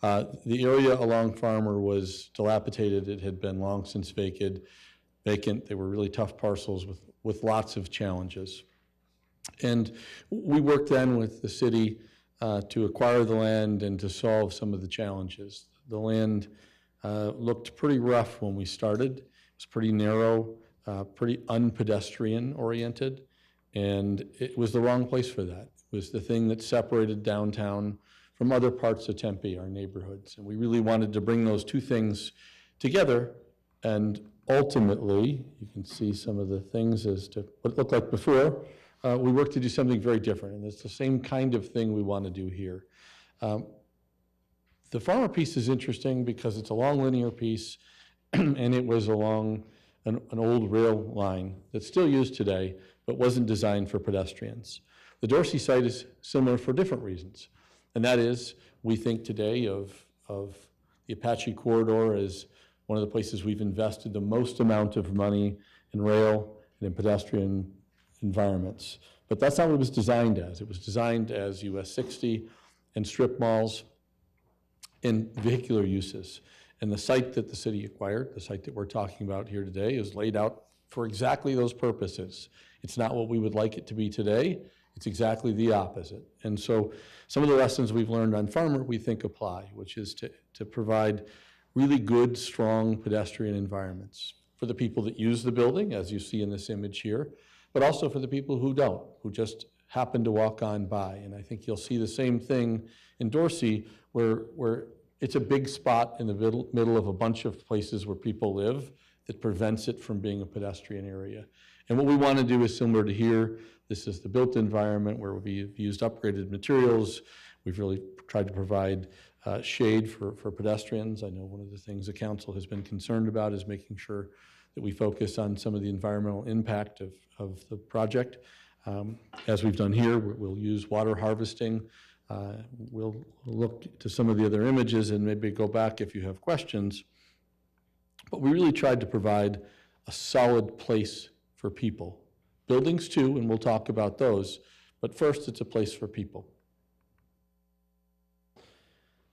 The area along Farmer was dilapidated. It had been long since vacant. They were really tough parcels with lots of challenges. And we worked then with the city to acquire the land and to solve some of the challenges. The land looked pretty rough when we started. It was pretty narrow, pretty unpedestrian oriented, and it was the wrong place for that. It was the thing that separated downtown from other parts of Tempe, our neighborhoods. And we really wanted to bring those two things together, and ultimately, you can see some of the things as to what it looked like before. We worked to do something very different, and it's the same kind of thing we want to do here. The Farmer piece is interesting because it's a long linear piece, and it was along an old rail line that's still used today, but wasn't designed for pedestrians. The Dorsey site is similar for different reasons, and that is, we think today of the Apache Corridor as one of the places we've invested the most amount of money in rail and in pedestrian environments. But that's not what it was designed as. It was designed as US 60 and strip malls and vehicular uses. And the site that the city acquired, the site that we're talking about here today, is laid out for exactly those purposes. It's not what we would like it to be today. It's exactly the opposite. And so some of the lessons we've learned on Farmer we think apply, which is to provide really good, strong pedestrian environments for the people that use the building, as you see in this image here, but also for the people who don't, who just happen to walk on by. And I think you'll see the same thing in Dorsey, where it's a big spot in the middle of a bunch of places where people live that prevents it from being a pedestrian area. And what we want to do is similar to here. This is the built environment where we've used upgraded materials. We've really tried to provide shade for pedestrians. I know one of the things the council has been concerned about is making sure that we focus on some of the environmental impact of the project. As we've done here, we'll use water harvesting. We'll look to some of the other images and maybe go back if you have questions. But we really tried to provide a solid place for people. Buildings too, and we'll talk about those, but first it's a place for people.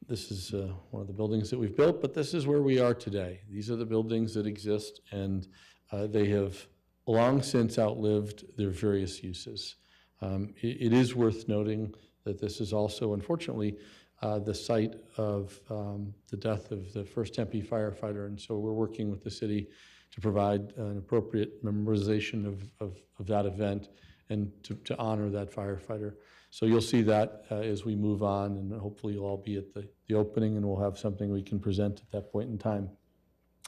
This is one of the buildings that we've built, but this is where we are today. These are the buildings that exist, and they have long since outlived their various uses. It is worth noting that this is also, unfortunately, the site of the death of the first Tempe firefighter, and so we're working with the city to provide an appropriate memorization of that event and to honor that firefighter. So you'll see that as we move on, and hopefully you'll all be at the opening and we'll have something we can present at that point in time.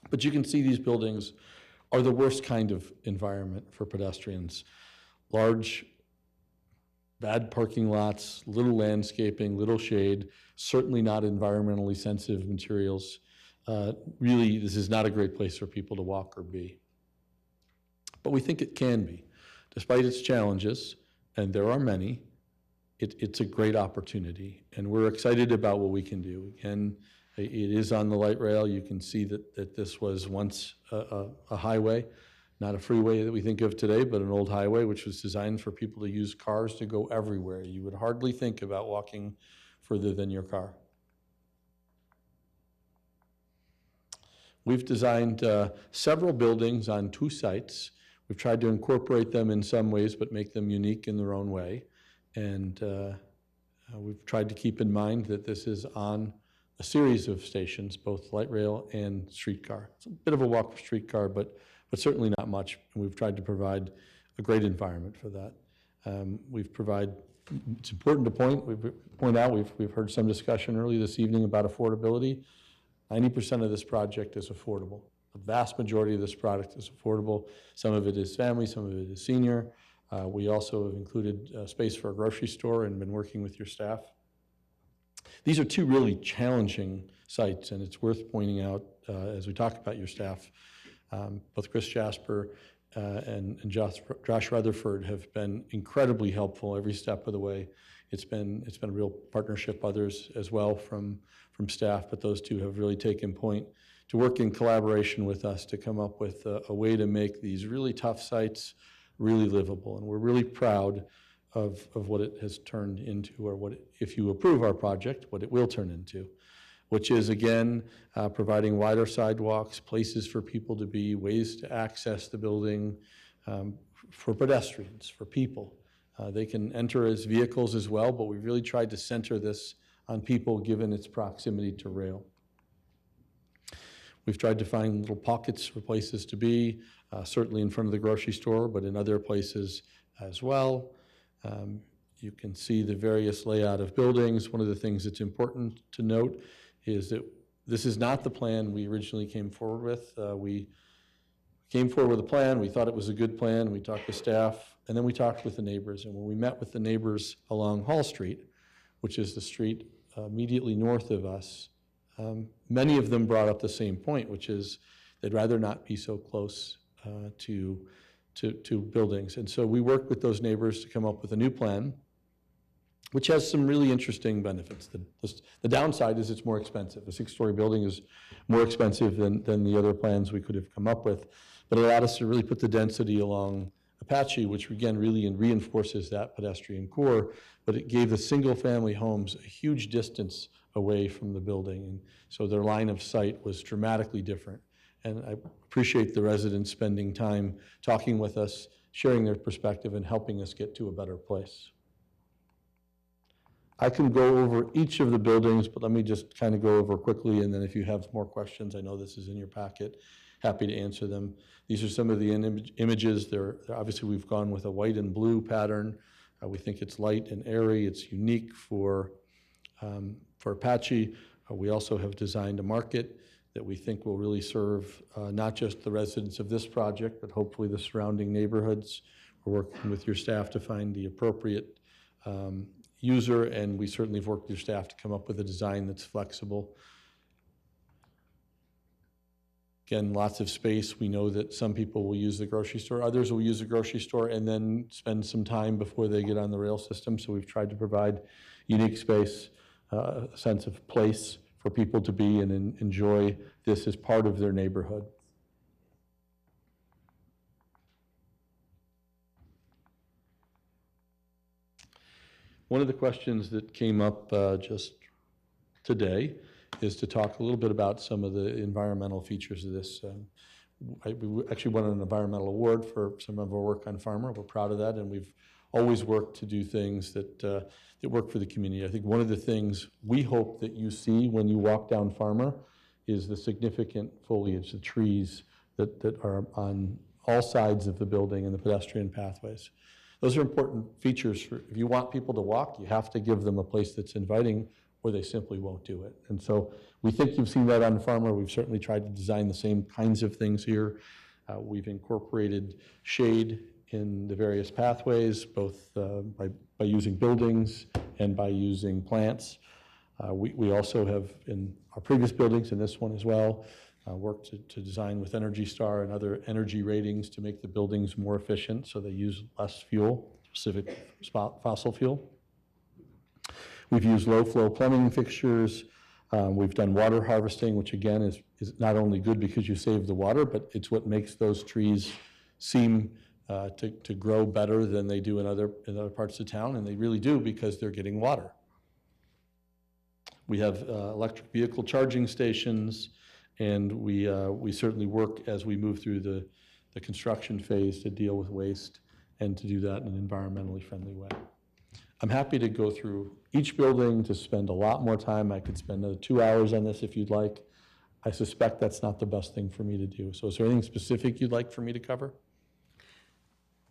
But you can see these buildings are the worst kind of environment for pedestrians. Large, bad parking lots, little landscaping, little shade, certainly not environmentally sensitive materials. Really, this is not a great place for people to walk or be. But we think it can be. Despite its challenges, and there are many, it's a great opportunity, and we're excited about what we can do. Again, it is on the light rail. You can see that this was once a highway, not a freeway that we think of today, but an old highway which was designed for people to use cars to go everywhere. You would hardly think about walking further than your car. We've designed several buildings on 2 sites. We've tried to incorporate them in some ways, but make them unique in their own way. And we've tried to keep in mind that this is on a series of stations, both light rail and streetcar. It's a bit of a walk for streetcar, but certainly not much. And we've tried to provide a great environment for that. It's important to point out, we've heard some discussion earlier this evening about affordability. 90% of this project is affordable. The vast majority of this product is affordable. Some of it is family, some of it is senior. We also have included space for a grocery store and been working with your staff. These are 2 really challenging sites, and it's worth pointing out as we talk about your staff, both Chris Jasper and Josh Rutherford have been incredibly helpful every step of the way. It's been a real partnership, others as well from staff, but those 2 have really taken point to work in collaboration with us to come up with a way to make these really tough sites really livable. And we're really proud of what it has turned into, or what, if you approve our project, what it will turn into, which is, again, providing wider sidewalks, places for people to be, ways to access the building, for pedestrians, for people. They can enter as vehicles as well, but we've really tried to center this on people given its proximity to rail. We've tried to find little pockets for places to be, certainly in front of the grocery store, but in other places as well. You can see the various layout of buildings. One of the things that's important to note is that this is not the plan we originally came forward with. We came forward with a plan. We thought it was a good plan. We talked to staff, and then we talked with the neighbors. And when we met with the neighbors along Hall Street, which is the street immediately north of us, many of them brought up the same point, which is they'd rather not be so close to buildings. And so we worked with those neighbors to come up with a new plan, which has some really interesting benefits. The downside is it's more expensive. A 6-story building is more expensive than the other plans we could have come up with, but it allowed us to really put the density along Apache, which again really reinforces that pedestrian core, but it gave the single-family homes a huge distance away from the building, and so their line of sight was dramatically different. And I appreciate the residents spending time talking with us, sharing their perspective, and helping us get to a better place. I can go over each of the buildings, but let me just kind of go over quickly, and then if you have more questions, I know this is in your packet, happy to answer them. These are some of the images. Obviously, we've gone with a white and blue pattern. We think it's light and airy. It's unique for Apache. We also have designed a market that we think will really serve not just the residents of this project, but hopefully the surrounding neighborhoods. We're working with your staff to find the appropriate user, and we certainly have worked with your staff to come up with a design that's flexible. Again, lots of space. We know that some people will use the grocery store. Others will use the grocery store and then spend some time before they get on the rail system. So we've tried to provide unique space, a sense of place for people to be and enjoy this as part of their neighborhood. One of the questions that came up just today is to talk a little bit about some of the environmental features of this. We actually won an environmental award for some of our work on Farmer. We're proud of that, and we've always worked to do things that work for the community. I think one of the things we hope that you see when you walk down Farmer is the significant foliage, the trees that are on all sides of the building and the pedestrian pathways. Those are important features. If you want people to walk, you have to give them a place that's inviting, or they simply won't do it. And so we think you've seen that on Farmer. We've certainly tried to design the same kinds of things here. We've incorporated shade in the various pathways, both by using buildings and by using plants. We also have, in our previous buildings, and this one as well, worked to design with Energy Star and other energy ratings to make the buildings more efficient so they use less fuel, specific fossil fuel. We've used low-flow plumbing fixtures. We've done water harvesting, which again is not only good because you save the water, but it's what makes those trees seem to grow better than they do in other parts of town, and they really do because they're getting water. We have electric vehicle charging stations, and we certainly work as we move through the construction phase to deal with waste and to do that in an environmentally friendly way. I'm happy to go through each building to spend a lot more time. I could spend another 2 hours on this if you'd like. I suspect that's not the best thing for me to do. So is there anything specific you'd like for me to cover?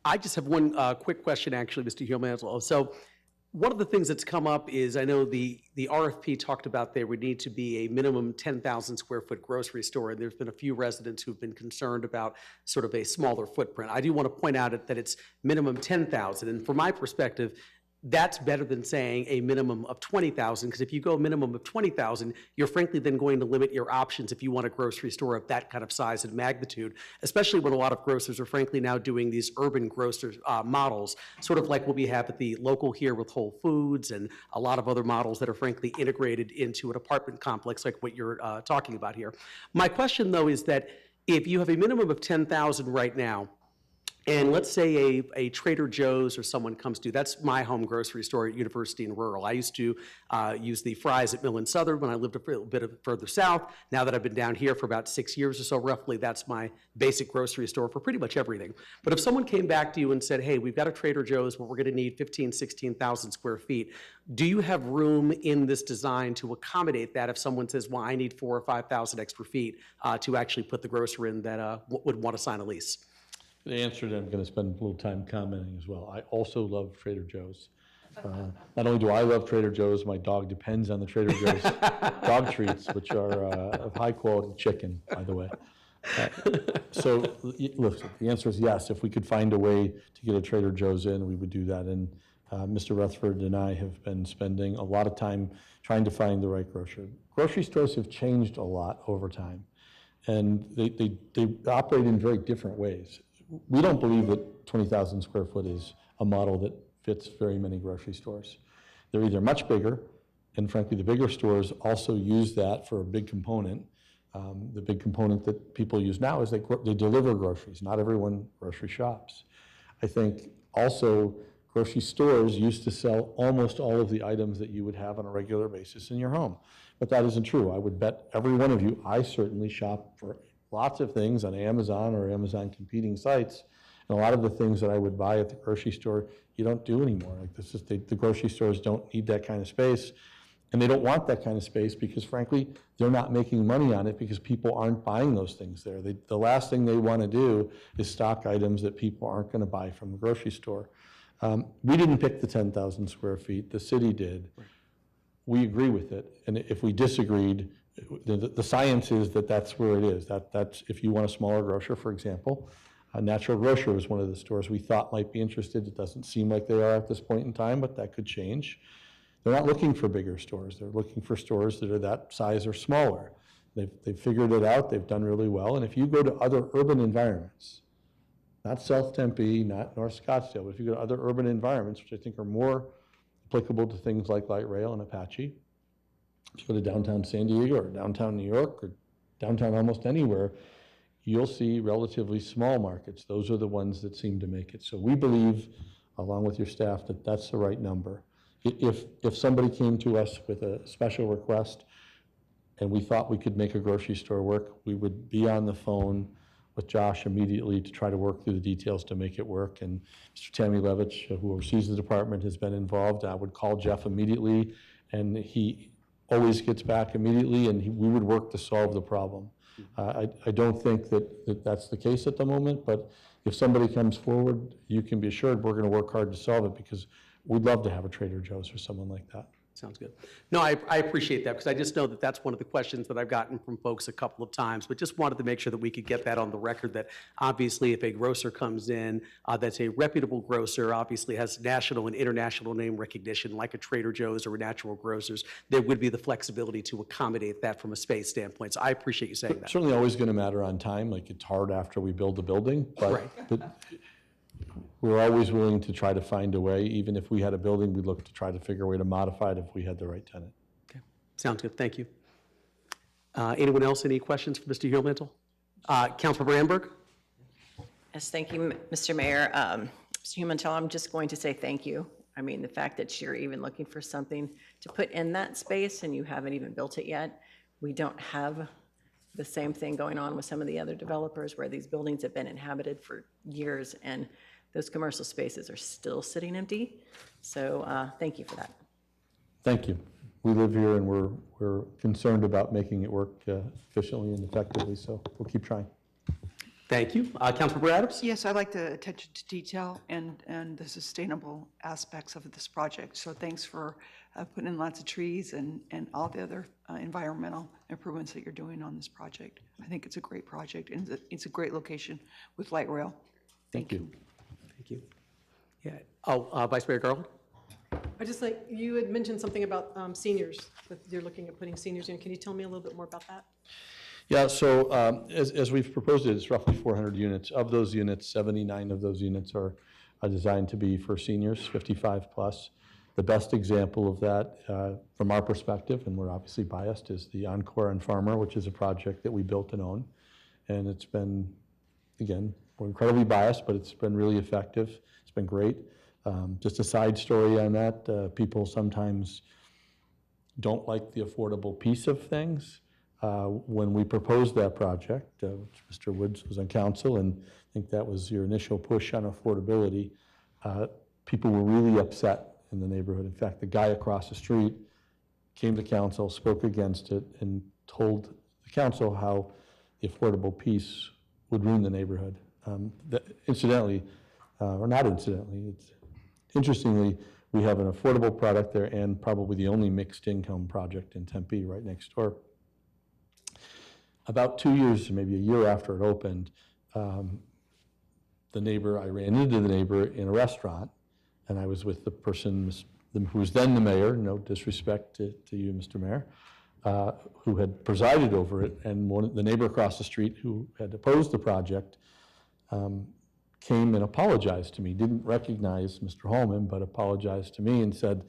I just have one quick question, actually, Mr. Hillman. So one of the things that's come up is, I know the RFP talked about there would need to be a minimum 10,000 square foot grocery store, and there's been a few residents who've been concerned about sort of a smaller footprint. I do want to point out that it's minimum 10,000, and from my perspective, that's better than saying a minimum of 20,000, because if you go a minimum of 20,000, you're frankly then going to limit your options if you want a grocery store of that kind of size and magnitude, especially when a lot of grocers are frankly now doing these urban grocer models, sort of like what we have at the local here with Whole Foods and a lot of other models that are frankly integrated into an apartment complex like what you're talking about here. My question, though, is that if you have a minimum of 10,000 right now, and let's say a Trader Joe's or someone comes to, that's my home grocery store at University and Rural. I used to use the Fry's at Mill and Southern when I lived a little bit further south. Now that I've been down here for about 6 years or so, roughly, that's my basic grocery store for pretty much everything. But if someone came back to you and said, hey, we've got a Trader Joe's, but we're going to need 15, 16,000 square feet, do you have room in this design to accommodate that if someone says, well, I need 4,000 or 5,000 extra feet to actually put the grocer in that would want to sign a lease? The answer that I'm going to spend a little time commenting as well. I also love Trader Joe's. Not only do I love Trader Joe's, my dog depends on the Trader Joe's dog treats, which are of high quality chicken, by the way. So listen, the answer is yes. If we could find a way to get a Trader Joe's in, we would do that. And Mr. Rutherford and I have been spending a lot of time trying to find the right grocer. Grocery stores have changed a lot over time, and they operate in very different ways. We don't believe that 20,000 square foot is a model that fits very many grocery stores. They're either much bigger, and frankly, the bigger stores also use that for a big component. The big component that people use now is they deliver groceries. Not everyone grocery shops. I think also grocery stores used to sell almost all of the items that you would have on a regular basis in your home. But that isn't true. I would bet every one of you, I certainly shop for lots of things on Amazon or Amazon competing sites. And a lot of the things that I would buy at the grocery store, you don't do anymore. Like this is the grocery stores don't need that kind of space. And they don't want that kind of space because, frankly, they're not making money on it because people aren't buying those things there. The last thing they want to do is stock items that people aren't going to buy from the grocery store. We didn't pick the 10,000 square feet. The city did. Right. We agree with it. And if we disagreed, the science is that that's where it is. That's if you want a smaller grocer, for example. Natural Grocer was one of the stores we thought might be interested. It doesn't seem like they are at this point in time, but that could change. They're not looking for bigger stores. They're looking for stores that are that size or smaller. They've figured it out. They've done really well. And if you go to other urban environments, not South Tempe, not North Scottsdale, but if you go to other urban environments, which I think are more applicable to things like light rail and Apache, if you go to downtown San Diego or downtown New York or downtown almost anywhere, you'll see relatively small markets. Those are the ones that seem to make it. So we believe, along with your staff, that that's the right number. If somebody came to us with a special request and we thought we could make a grocery store work, we would be on the phone with Josh immediately to try to work through the details to make it work. And Mr. Tammy Levitch, who oversees the department, has been involved. I would call Jeff immediately, and he always gets back immediately, and we would work to solve the problem. I don't think that that's the case at the moment, but if somebody comes forward, you can be assured we're going to work hard to solve it because we'd love to have a Trader Joe's or someone like that. Sounds good. No, I appreciate that because I just know that that's one of the questions that I've gotten from folks a couple of times, but just wanted to make sure that we could get that on the record that obviously if a grocer comes in that's a reputable grocer, obviously has national and international name recognition like a Trader Joe's or a Natural Grocers, there would be the flexibility to accommodate that from a space standpoint. So I appreciate you saying that. Certainly always going to matter on time. Like it's hard after we build the building, but we're always willing to try to find a way. Even if we had a building, we'd look to try to figure a way to modify it if we had the right tenant. Okay, sounds good. Thank you. Anyone else? Any questions for Mr. Huelmantel? Councilmember Amberg? Yes, thank you, Mr. Mayor. Mr. Huelmantel, I'm just going to say thank you. I mean, the fact that you're even looking for something to put in that space and you haven't even built it yet. We don't have the same thing going on with some of the other developers where these buildings have been inhabited for years and those commercial spaces are still sitting empty. So thank you for that. Thank you. We live here and we're concerned about making it work efficiently and effectively, so we'll keep trying. Thank you. Councilmember Adams? Yes, I like the attention to detail and the sustainable aspects of this project. So thanks for putting in lots of trees and all the other environmental improvements that you're doing on this project. I think it's a great project and it's a great location with light rail. Thank you. Thank you. Yeah. Oh, Vice Mayor Garland? I just like, you had mentioned something about seniors, that you're looking at putting seniors in. Can you tell me a little bit more about that? Yeah, so as we've proposed it, it's roughly 400 units. Of those units, 79 of those units are designed to be for seniors, 55 plus. The best example of that from our perspective, and we're obviously biased, is the Encore on Farmer, which is a project that we built and own. And it's been, again, we're incredibly biased, but it's been really effective. It's been great. Just a side story on that, people sometimes don't like the affordable piece of things. When we proposed that project, Mr. Woods was on council, and I think that was your initial push on affordability. People were really upset in the neighborhood. In fact, the guy across the street came to council, spoke against it, and told the council how the affordable piece would ruin the neighborhood. Incidentally, or not incidentally, interestingly, we have an affordable product there and probably the only mixed income project in Tempe right next door. About 2 years, maybe a year after it opened, I ran into the neighbor in a restaurant, and I was with the person who was then the mayor, no disrespect to you, Mr. Mayor, who had presided over it, and the neighbor across the street who had opposed the project came and apologized to me, didn't recognize Mr. Holman, but apologized to me and said,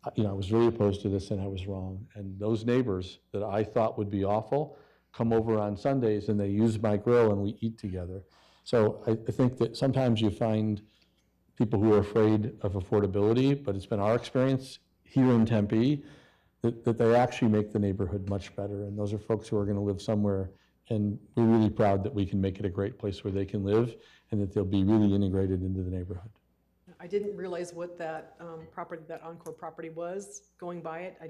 I was really opposed to this and I was wrong. And those neighbors that I thought would be awful come over on Sundays and they use my grill and we eat together. So I think that sometimes you find people who are afraid of affordability, but it's been our experience here in Tempe that they actually make the neighborhood much better. And those are folks who are going to live somewhere, and we're really proud that we can make it a great place where they can live and that they'll be really integrated into the neighborhood. I didn't realize what that property, that Encore property was, going by it. I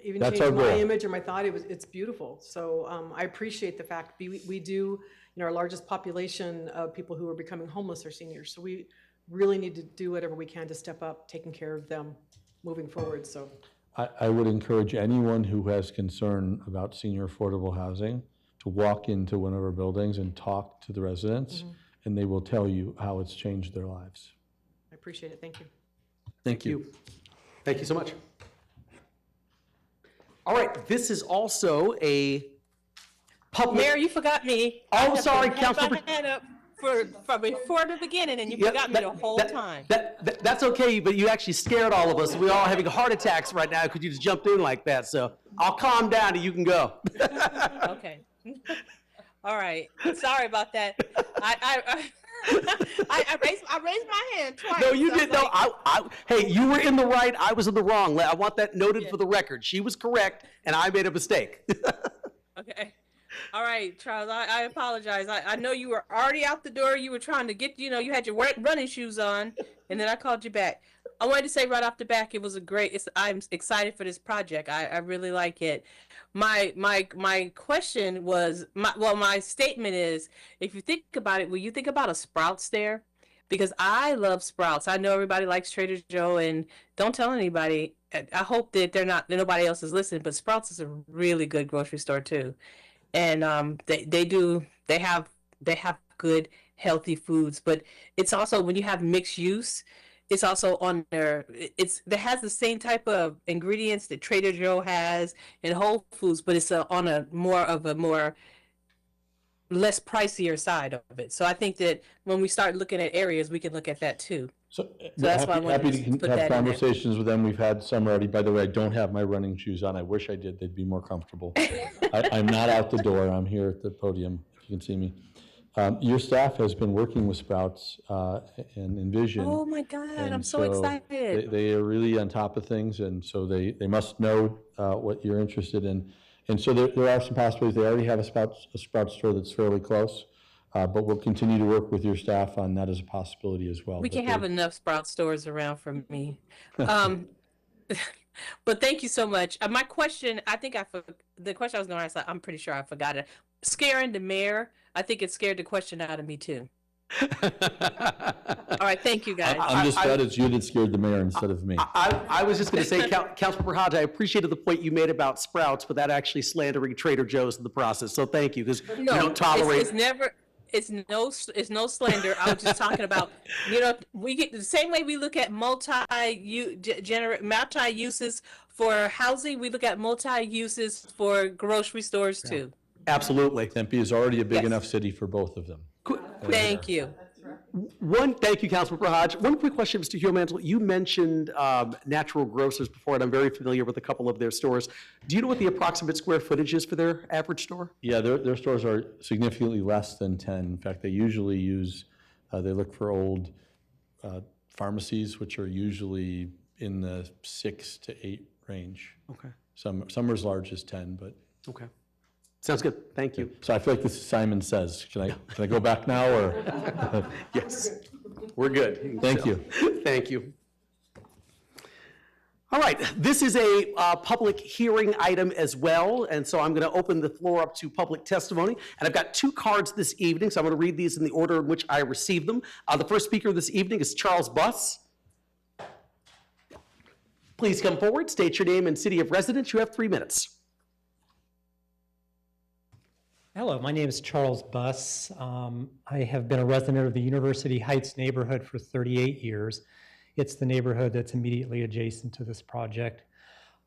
even That's changed our my goal. image or my thought. It's beautiful. So I appreciate the fact we do, our largest population of people who are becoming homeless are seniors. So we really need to do whatever we can to step up, taking care of them moving forward. So I would encourage anyone who has concern about senior affordable housing to walk into one of our buildings and talk to the residents, and they will tell you how it's changed their lives. I appreciate it. Thank you. Thank you. Thank you so much. All right, this is also a public. Mayor, you forgot me. Oh, sorry, I had my Councilmember. hand up from before the beginning, and you Yeah, forgot me the whole time. That's okay, but you actually scared all of us. We're all having heart attacks right now because you just jumped in like that. So I'll calm down and you can go. Okay. All right. Sorry about that. I raised my hand twice. No, you so I was didn't. No, like, hey, you were in the right. I was in the wrong. I want that noted for the record. She was correct, and I made a mistake. Okay. All right, Charles, I apologize. I know you were already out the door. You were trying to get, you had your running shoes on, and then I called you back. I wanted to say right off the back, it was I'm excited for this project. I really like it. My question was, my statement is, if you think about it, will you think about a Sprouts there? Because I love Sprouts. I know everybody likes Trader Joe, and don't tell anybody. I hope that that nobody else is listening, but Sprouts is a really good grocery store too. And they have good healthy foods, but it's also, when you have mixed use, it's also on there. That has the same type of ingredients that Trader Joe has and Whole Foods, but it's on a more less pricier side of it. So I think that when we start looking at areas, we can look at that too. So that's why I wanted happy to to put have that in there. conversations with them. We've had some already. By the way, I don't have my running shoes on. I wish I did. They'd be more comfortable. I'm not out the door. I'm here at the podium, if you can see me. Your staff has been working with Sprouts and Envision. Oh my God, and I'm so excited. They are really on top of things, and so they must know what you're interested in. And so there are some possibilities. They already have a Sprouts store that's fairly close. But we'll continue to work with your staff on that as a possibility as well. We can have enough Sprout stores around for me. But thank you so much. My question, the question I was going to ask, I'm pretty sure I forgot it. Scaring the mayor, I think it scared the question out of me too. All right, thank you guys. I'm just glad it's you that scared the mayor instead of me. I was just going to say, Councilmember Hodge, I appreciated the point you made about Sprouts without actually slandering Trader Joe's in the process. So thank you, because we don't tolerate. It's no slander. I was just talking about, we get the same way we look at multi-uses for housing, we look at multi-uses for grocery stores too. Absolutely. Tempe is already a big enough city for both of them. Thank you. Thank you, Councilmember Hodge. One quick question, Mr. Humantle. You mentioned Natural Grocers before, and I'm very familiar with a couple of their stores. Do you know what the approximate square footage is for their average store? Yeah, their stores are significantly less than 10. In fact, they usually use, they look for old pharmacies, which are usually in the 6 to 8 range. Okay. Some are as large as 10, but. Okay. Sounds good. Thank you. So I feel like this is Simon Says. Can I go back now or? Yes. We're good. Thank you. Thank you. All right, this is a public hearing item as well, and so I'm going to open the floor up to public testimony. And I've got 2 cards this evening, so I'm going to read these in the order in which I received them. The first speaker this evening is Charles Buss. Please come forward, state your name and city of residence. You have 3 minutes. Hello, my name is Charles Buss. I have been a resident of the University Heights neighborhood for 38 years. It's the neighborhood that's immediately adjacent to this project.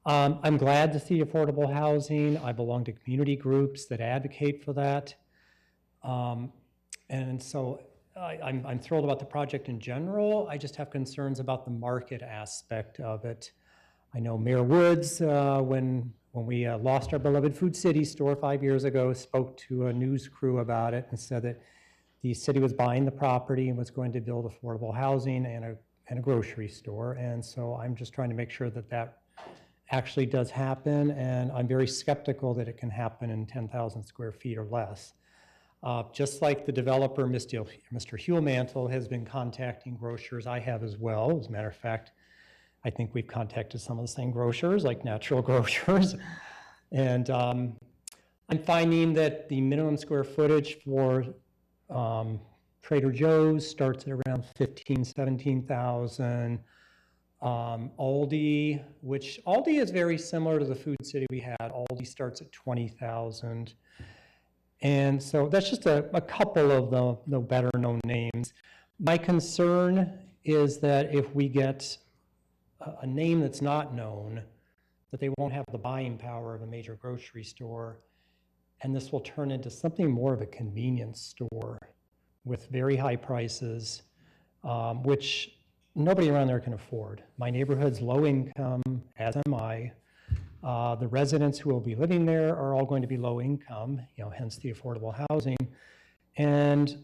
I'm glad to see affordable housing. I belong to community groups that advocate for that. And so I'm thrilled about the project in general. I just have concerns about the market aspect of it. I know Mayor Woods, when we lost our beloved Food City store 5 years ago, spoke to a news crew about it and said that the city was buying the property and was going to build affordable housing and a grocery store. And so I'm just trying to make sure that that actually does happen. And I'm very skeptical that it can happen in 10,000 square feet or less. Just like the developer, Mr. Hulemantel, has been contacting grocers, I have as well. As a matter of fact, I think we've contacted some of the same grocers, like Natural Grocers. And I'm finding that the minimum square footage for Trader Joe's starts at around 15,000, 17,000. Aldi, which Aldi is very similar to the Food City we had. Aldi starts at 20,000. And so that's just a couple of the better known names. My concern is that if we get a name that's not known, that they won't have the buying power of a major grocery store, and this will turn into something more of a convenience store with very high prices, which nobody around there can afford. My neighborhood's low income, as am I. The residents who will be living there are all going to be low income, hence the affordable housing. And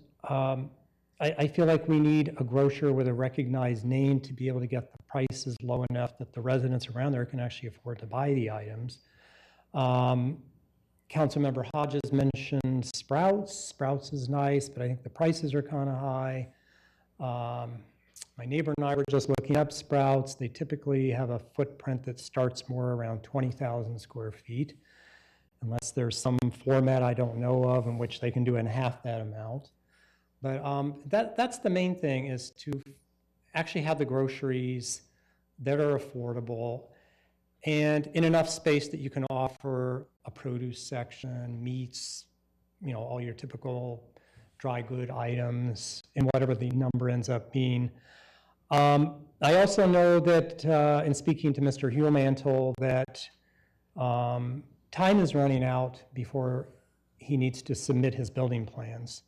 I feel like we need a grocer with a recognized name to be able to get the prices low enough that the residents around there can actually afford to buy the items. Councilmember Hodges mentioned Sprouts. Sprouts is nice, but I think the prices are kind of high. My neighbor and I were just looking up Sprouts. They typically have a footprint that starts more around 20,000 square feet, unless there's some format I don't know of in which they can do in half that amount. But that's the main thing, is to actually have the groceries that are affordable and in enough space that you can offer a produce section, meats, all your typical dry good items, and whatever the number ends up being. I also know that, in speaking to Mr. Hulemantel, that time is running out before he needs to submit his building plans.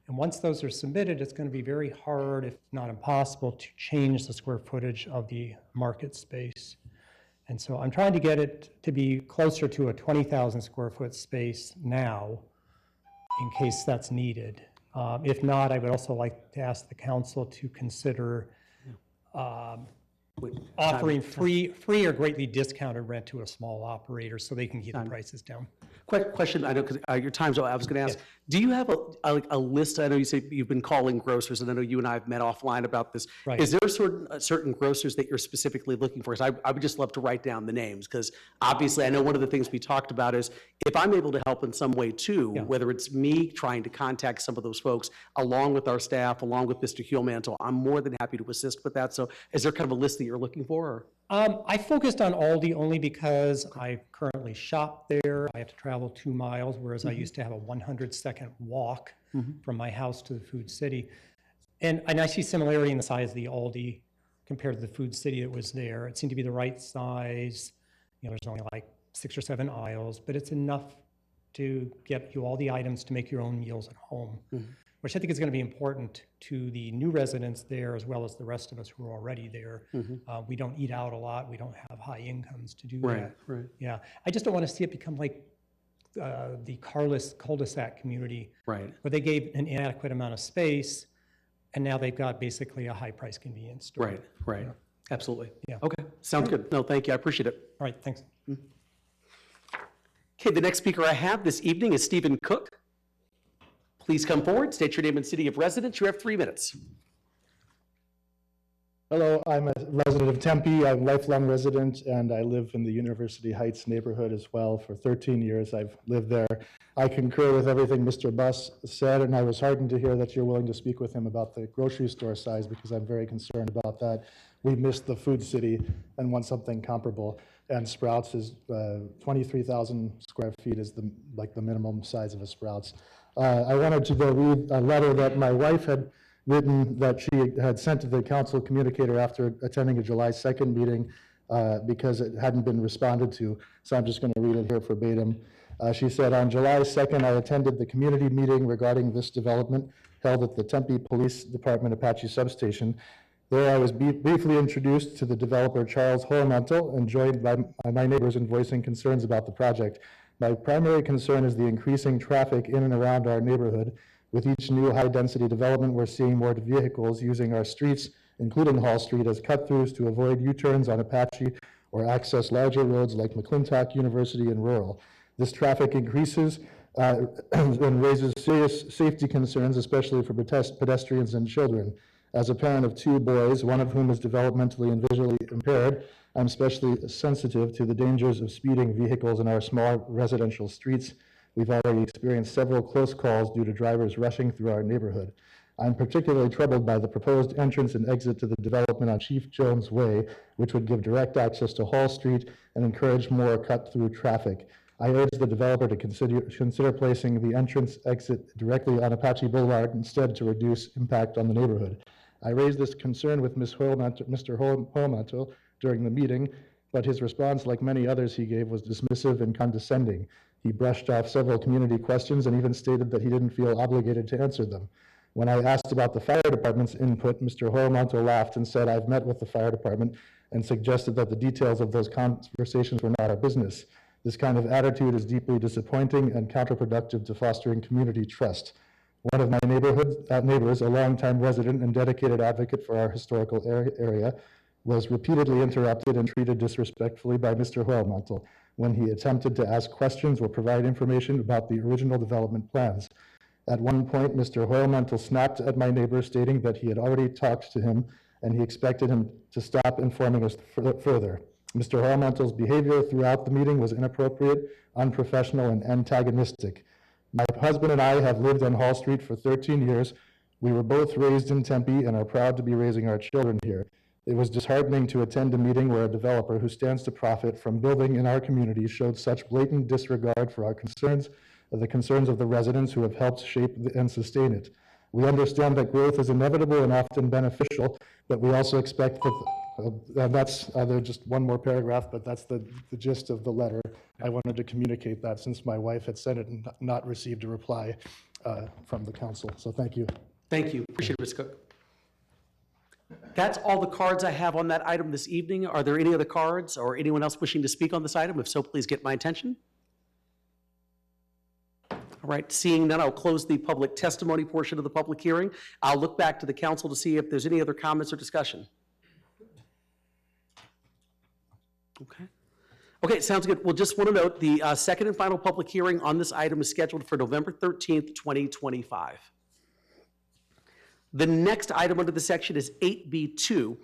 And once those are submitted, it's going to be very hard, if not impossible, to change the square footage of the market space. And so I'm trying to get it to be closer to a 20,000 square foot space now, in case that's needed. If not, I would also like to ask the council to consider offering free or greatly discounted rent to a small operator so they can keep the prices down. Quick question, I know, because your time's up. I was going to ask, do you have a list? I know you say you've been calling grocers, and I know you and I have met offline about this. Right. Is there certain grocers that you're specifically looking for? So I would just love to write down the names, because obviously I know one of the things we talked about is if I'm able to help in some way too, whether it's me trying to contact some of those folks, along with our staff, along with Mr. Hulemantel, I'm more than happy to assist with that. So is there kind of a list that you're looking for? Or? I focused on Aldi only because I currently shop there. I have to travel 2 miles, whereas I used to have a 100-second walk from my house to the Food City. And I see similarity in the size of the Aldi compared to the Food City that was there. It seemed to be the right size. There's only like 6 or 7 aisles, but it's enough to get you all the items to make your own meals at home. which I think is going to be important to the new residents there as well as the rest of us who are already there. We don't eat out a lot. We don't have high incomes to do that. Right. Yeah, I just don't want to see it become like the Carless cul-de-sac community, Right. where they gave an inadequate amount of space, and now they've got basically a high-price convenience store. Right. Absolutely. Yeah. Okay, sounds good. No, thank you, I appreciate it. All right, thanks. Okay, the next speaker I have this evening is Stephen Cook. Please come forward, state your name and city of residence. You have 3 minutes. Hello, I'm a resident of Tempe. I'm a lifelong resident, and I live in the University Heights neighborhood as well. For 13 years, I've lived there. I concur with everything Mr. Buss said, and I was heartened to hear that you're willing to speak with him about the grocery store size, because I'm very concerned about that. We missed the food city and want something comparable, and Sprouts is 23,000 square feet is the minimum size of a Sprouts. I wanted to go read a letter that my wife had written that she had sent to the council communicator after attending a July 2nd meeting because it hadn't been responded to. So I'm just going to read it here verbatim. She said, on July 2nd, I attended the community meeting regarding this development held at the Tempe Police Department Apache Substation. There I was briefly introduced to the developer Charles Horemantel and joined by my neighbors in voicing concerns about the project. My primary concern is the increasing traffic in and around our neighborhood. With each new high-density development, we're seeing more vehicles using our streets, including Hall Street, as cut-throughs to avoid U-turns on Apache or access larger roads like McClintock, University, and Rural. This traffic increases and raises serious safety concerns, especially for pedestrians and children. As a parent of 2 boys, one of whom is developmentally and visually impaired, I'm especially sensitive to the dangers of speeding vehicles in our small residential streets. We've already experienced several close calls due to drivers rushing through our neighborhood. I'm particularly troubled by the proposed entrance and exit to the development on Chief Jones Way, which would give direct access to Hall Street and encourage more cut-through traffic. I urge the developer to consider placing the entrance exit directly on Apache Boulevard instead to reduce impact on the neighborhood. I raised this concern with Mr. Horemantel during the meeting, but his response, like many others he gave, was dismissive and condescending. He brushed off several community questions and even stated that he didn't feel obligated to answer them. When I asked about the fire department's input, Mr. Horemantel laughed and said, I've met with the fire department, and suggested that the details of those conversations were not our business. This kind of attitude is deeply disappointing and counterproductive to fostering community trust. One of my neighbors, a longtime resident and dedicated advocate for our historical area, was repeatedly interrupted and treated disrespectfully by Mr. Horemantel when he attempted to ask questions or provide information about the original development plans. At one point, Mr. Horemantel snapped at my neighbor, stating that he had already talked to him and he expected him to stop informing us further. Mr. Horemantel's behavior throughout the meeting was inappropriate, unprofessional, and antagonistic. My husband and I have lived on Hall Street for 13 years. We were both raised in Tempe and are proud to be raising our children here. It was disheartening to attend a meeting where a developer who stands to profit from building in our community showed such blatant disregard for our concerns, the concerns of the residents who have helped shape and sustain it. We understand that growth is inevitable and often beneficial, but we also expect that, there's just one more paragraph, but that's the gist of the letter. I wanted to communicate that since my wife had sent it and not received a reply from the council. So thank you. Thank you. Appreciate it, Ms. Cook. That's all the cards I have on that item this evening. Are there any other cards or anyone else wishing to speak on this item? If so, please get my attention. All right, seeing none, I'll close the public testimony portion of the public hearing. I'll look back to the council to see if there's any other comments or discussion. Okay, sounds good. Well, just want to note the second and final public hearing on this item is scheduled for November 13th, 2025. The next item under the section is 8B2,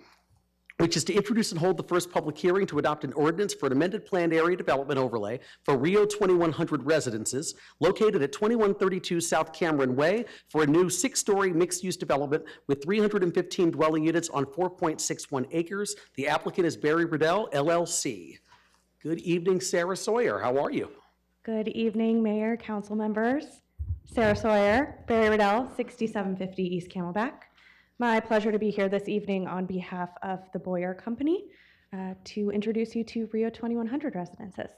which is to introduce and hold the first public hearing to adopt an ordinance for an amended planned area development overlay for Rio 2100 residences located at 2132 South Cameron Way for a new 6-story mixed-use development with 315 dwelling units on 4.61 acres. The applicant is Barry Riddell, LLC. Good evening, Sarah Sawyer. How are you? Good evening, Mayor, council members. Sarah Sawyer, Barry Riddell, 6750 East Camelback. My pleasure to be here this evening on behalf of the Boyer Company to introduce you to Rio 2100 residences.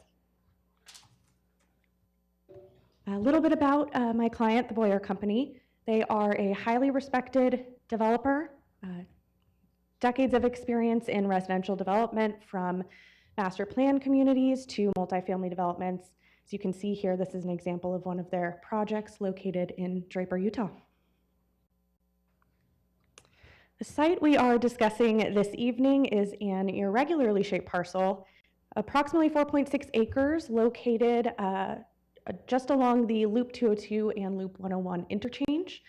A little bit about my client, the Boyer Company. They are a highly respected developer, decades of experience in residential development from master plan communities to multifamily developments. As you can see here, this is an example of one of their projects located in Draper, Utah. The site we are discussing this evening is an irregularly shaped parcel, approximately 4.6 acres, located just along the Loop 202 and Loop 101 interchange.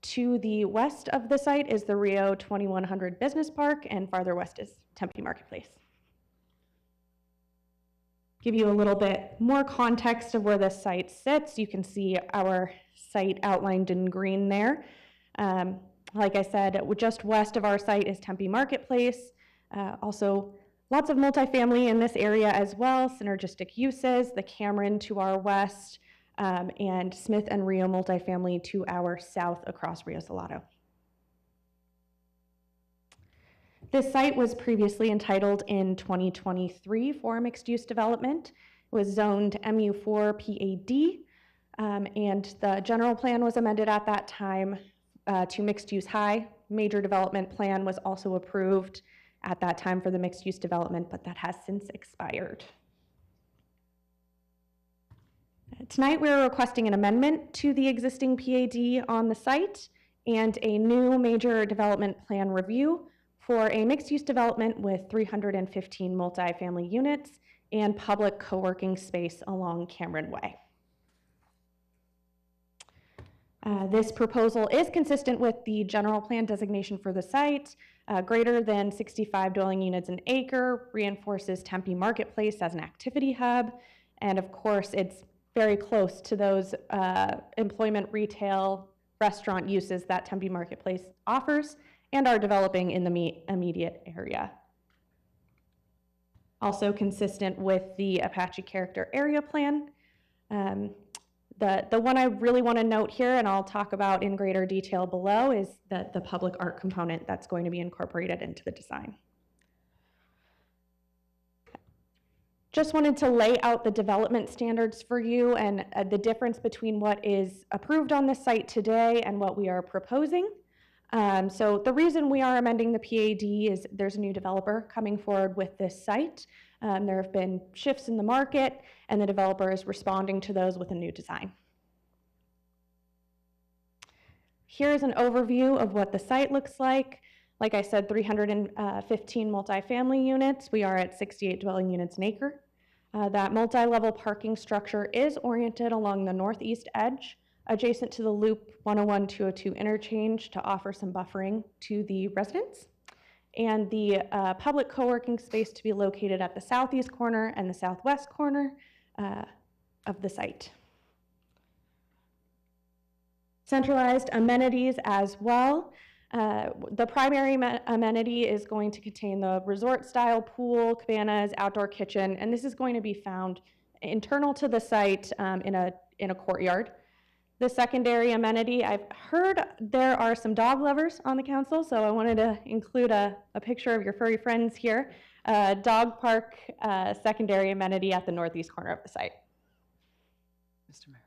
To the west of the site is the Rio 2100 Business Park, and farther west is Tempe Marketplace. Give you a little bit more context of where the site sits. You can see our site outlined in green there. Like I said, just west of our site is Tempe Marketplace. Also, lots of multifamily in this area as well, synergistic uses, the Cameron to our west, and Smith and Rio multifamily to our south across Rio Salado. This site was previously entitled in 2023 for mixed-use development. It was zoned MU4 PAD, and the general plan was amended at that time to mixed-use high. Major development plan was also approved at that time for the mixed-use development, but that has since expired. Tonight we're requesting an amendment to the existing PAD on the site and a new major development plan review for a mixed-use development with 315 multifamily units and public co-working space along Cameron Way. This proposal is consistent with the general plan designation for the site. Greater than 65 dwelling units an acre, reinforces Tempe Marketplace as an activity hub, and of course it's very close to those employment, retail, restaurant uses that Tempe Marketplace offers and are developing in the immediate area. Also consistent with the Apache Character Area Plan. The one I really want to note here, and I'll talk about in greater detail below, is the public art component that's going to be incorporated into the design. Just wanted to lay out the development standards for you and the difference between what is approved on this site today and what we are proposing. So the reason we are amending the PAD is there's a new developer coming forward with this site. There have been shifts in the market, and the developer is responding to those with a new design. Here's an overview of what the site looks like. Like I said, 315 multifamily units. We are at 68 dwelling units an acre. That multi-level parking structure is oriented along the northeast edge, adjacent to the Loop 101-202 interchange to offer some buffering to the residents, and the public co-working space to be located at the southeast corner and the southwest corner of the site. Centralized amenities as well. The primary amenity is going to contain the resort-style pool, cabanas, outdoor kitchen, and this is going to be found internal to the site in a courtyard. The secondary amenity, I've heard there are some dog lovers on the council, so I wanted to include a picture of your furry friends here. Dog park secondary amenity at the northeast corner of the site. Mr. Mayor.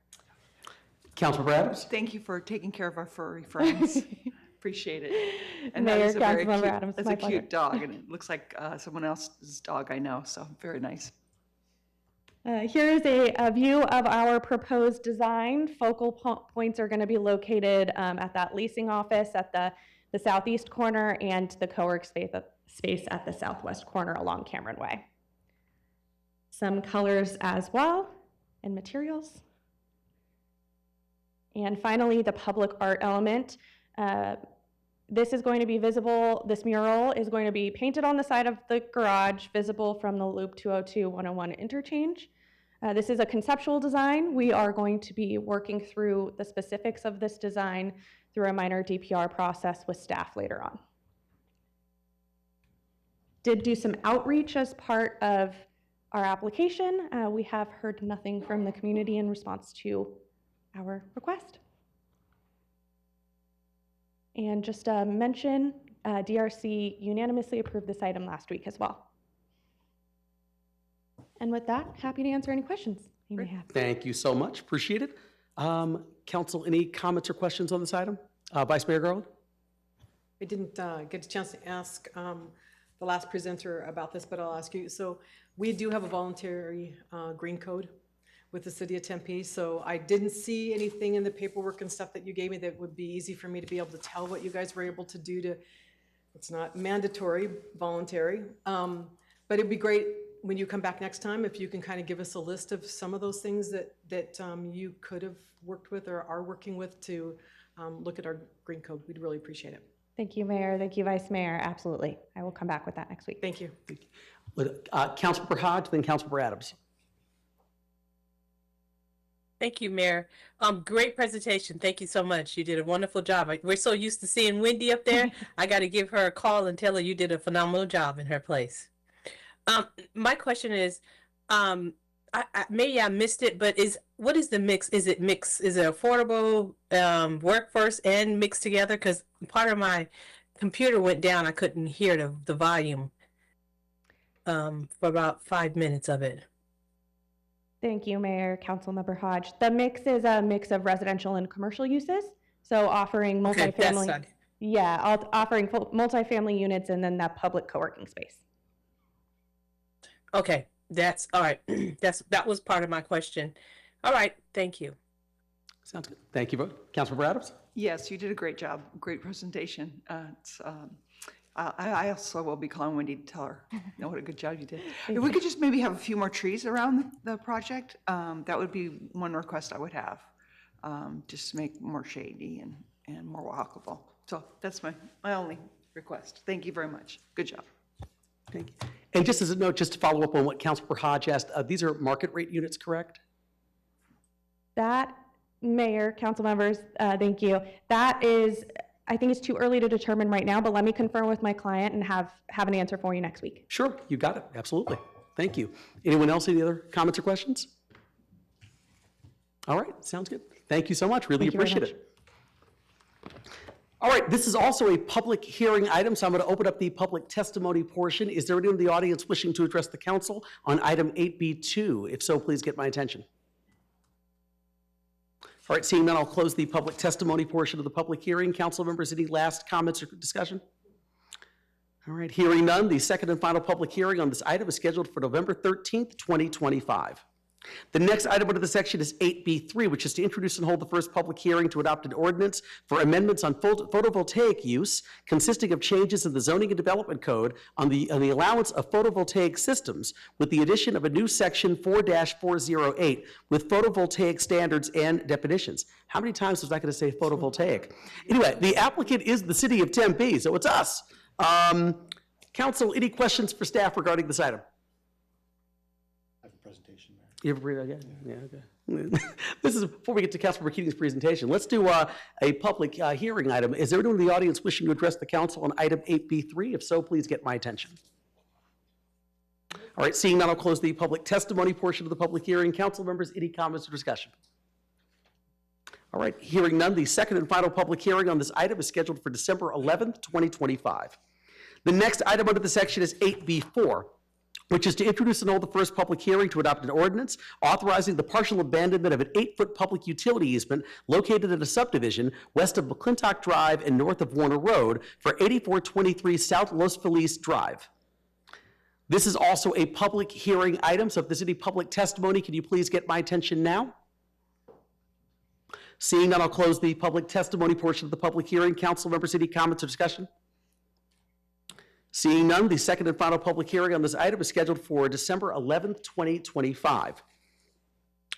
Councilmember Adams. Thank you for taking care of our furry friends. Appreciate it. And Mayor, that is a very Councilmember cute, Adams, that's my a pleasure. cute dog, and it looks like someone else's dog I know, so very nice. Here is a view of our proposed design. Focal points are going to be located at that leasing office at the southeast corner and the co-work space at the southwest corner along Cameron Way. Some colors as well and materials. And finally, the public art element. This is going to be visible, this mural is going to be painted on the side of the garage, visible from the Loop 202-101 interchange. This is a conceptual design. We are going to be working through the specifics of this design through a minor DPR process with staff later on. Did do some outreach as part of our application. We have heard nothing from the community in response to our request. And just mention, DRC unanimously approved this item last week as well. And with that, happy to answer any questions you may have. Thank you so much. Appreciate it. Council, any comments or questions on this item? Vice Mayor Garland? I didn't get a chance to ask the last presenter about this, but I'll ask you. So we do have a voluntary green code with the city of Tempe. So I didn't see anything in the paperwork and stuff that you gave me that would be easy for me to be able to tell what you guys were able to do to, it's not mandatory, voluntary. But it'd be great when you come back next time, if you can kind of give us a list of some of those things that you could have worked with or are working with to look at our green code. We'd really appreciate it. Thank you, Mayor. Thank you, Vice Mayor. Absolutely. I will come back with that next week. Thank you. Councilmember Hodge, then Councilmember Adams. Thank you, Mayor. Great presentation. Thank you so much. You did a wonderful job. We're so used to seeing Wendy up there. I got to give her a call and tell her you did a phenomenal job in her place. My question is, maybe I missed it, but what is the mix? Is it mix? Is it affordable, workforce and mixed together? Because part of my computer went down. I couldn't hear the volume for about 5 minutes of it. Thank you, Mayor, Councilmember Hodge. The mix is a mix of residential and commercial uses. So offering multifamily, offering multifamily units and then that public co-working space. Okay, that's all right. That was part of my question. All right, thank you. Sounds good. Thank you, Councilmember Adams. Yes, you did a great job. Great presentation. I also will be calling Wendy to tell her, what a good job you did. If we could just maybe have a few more trees around the project, that would be one request I would have, just to make more shady and more walkable. So that's my only request. Thank you very much. Good job. Thank you. And just as a note, just to follow up on what Councilmember Hodge asked, these are market rate units, correct? That, Mayor, council members, thank you. That is, I think it's too early to determine right now, but let me confirm with my client and have an answer for you next week. Sure, you got it. Absolutely. Thank you. Anyone else, any other comments or questions? All right, sounds good. Thank you so much. Really appreciate it. All right, this is also a public hearing item, so I'm going to open up the public testimony portion. Is there anyone in the audience wishing to address the council on item 8B2? If so, please get my attention. All right, seeing none, I'll close the public testimony portion of the public hearing. Council members, any last comments or discussion? All right, hearing none, the second and final public hearing on this item is scheduled for November 13th, 2025. The next item under the section is 8B3, which is to introduce and hold the first public hearing to adopt an ordinance for amendments on photovoltaic use, consisting of changes in the zoning and development code on the allowance of photovoltaic systems, with the addition of a new section 4-408 with photovoltaic standards and definitions. How many times was I going to say photovoltaic? Anyway, the applicant is the city of Tempe, so it's us. Council, any questions for staff regarding this item? You have a presentation, Mayor? Yeah, okay. This is, before we get to Councilmember Keating's presentation, let's do a public hearing item. Is there anyone in the audience wishing to address the council on item 8B3? If so, please get my attention. All right, seeing none, I'll close the public testimony portion of the public hearing. Council members, any comments or discussion? All right, hearing none, the second and final public hearing on this item is scheduled for December 11th, 2025. The next item under the section is 8B4, which is to introduce and hold the first public hearing to adopt an ordinance authorizing the partial abandonment of an 8-foot public utility easement located in a subdivision west of McClintock Drive and north of Warner Road for 8423 South Los Feliz Drive. This is also a public hearing item, so if there's any public testimony, can you please get my attention now? Seeing none, I'll close the public testimony portion of the public hearing. Council members, any comments or discussion? Seeing none, the second and final public hearing on this item is scheduled for December 11th, 2025.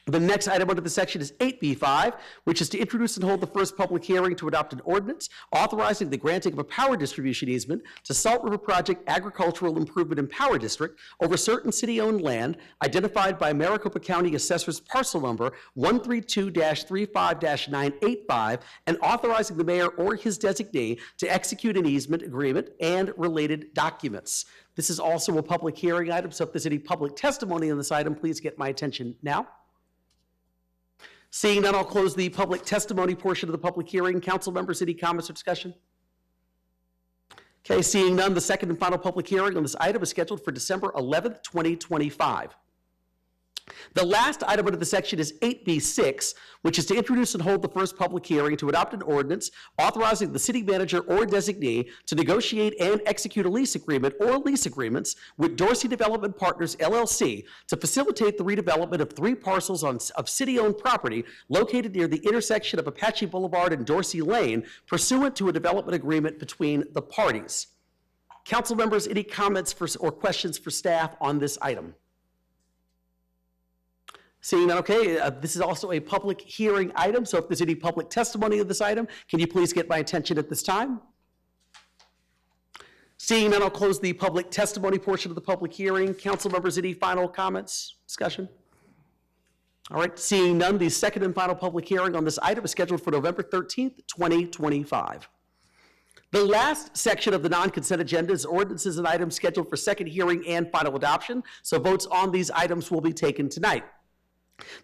The next item under the section is 8B5, which is to introduce and hold the first public hearing to adopt an ordinance authorizing the granting of a power distribution easement to Salt River Project Agricultural Improvement and Power District over certain city-owned land identified by Maricopa County Assessor's parcel number 132-35-985 and authorizing the mayor or his designee to execute an easement agreement and related documents. This is also a public hearing item, so if there's any public testimony on this item, please get my attention now. Seeing none, I'll close the public testimony portion of the public hearing. Council members, any comments or discussion? Okay, seeing none, the second and final public hearing on this item is scheduled for December 11th, 2025. The last item under the section is 8B6, which is to introduce and hold the first public hearing to adopt an ordinance authorizing the city manager or designee to negotiate and execute a lease agreement or lease agreements with Dorsey Development Partners, LLC, to facilitate the redevelopment of 3 parcels of city-owned property located near the intersection of Apache Boulevard and Dorsey Lane, pursuant to a development agreement between the parties. Council members, any comments or questions for staff on this item? Seeing none, okay, this is also a public hearing item, so if there's any public testimony of this item, can you please get my attention at this time? Seeing none, I'll close the public testimony portion of the public hearing. Council members, any final comments, discussion? All right, seeing none, the second and final public hearing on this item is scheduled for November 13th, 2025. The last section of the non-consent agenda is ordinances and items scheduled for second hearing and final adoption, so votes on these items will be taken tonight.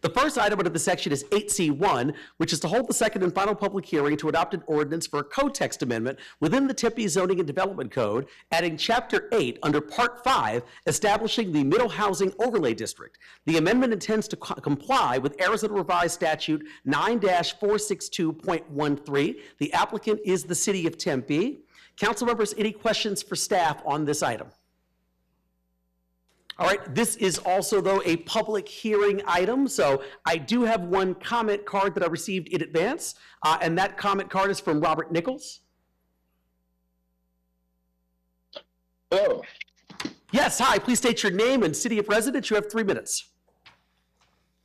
The first item under the section is 8C1, which is to hold the second and final public hearing to adopt an ordinance for a code text amendment within the Tempe Zoning and Development Code, adding Chapter 8 under Part 5, establishing the Middle Housing Overlay District. The amendment intends to comply with Arizona Revised Statute 9-462.13. The applicant is the City of Tempe. Council members, any questions for staff on this item? All right, this is also, though, a public hearing item, so I do have one comment card that I received in advance, and that comment card is from Robert Nichols. Hello. Yes, hi, please state your name and city of residence. You have 3 minutes.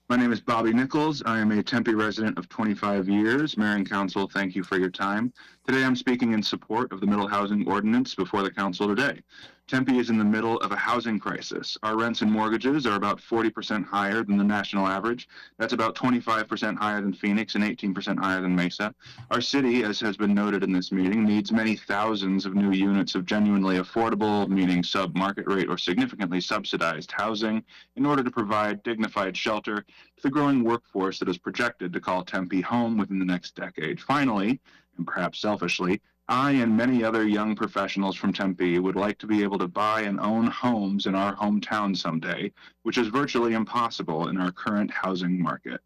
My name is Bobby Nichols. I am a Tempe resident of 25 years. Mayor and Council, thank you for your time. Today I'm speaking in support of the Middle Housing Ordinance before the Council today. Tempe is in the middle of a housing crisis. Our rents and mortgages are about 40% higher than the national average. That's about 25% higher than Phoenix and 18% higher than Mesa. Our city, as has been noted in this meeting, needs many thousands of new units of genuinely affordable, meaning sub-market rate or significantly subsidized housing, in order to provide dignified shelter to the growing workforce that is projected to call Tempe home within the next decade. Finally, and perhaps selfishly, I and many other young professionals from Tempe would like to be able to buy and own homes in our hometown someday, which is virtually impossible in our current housing market.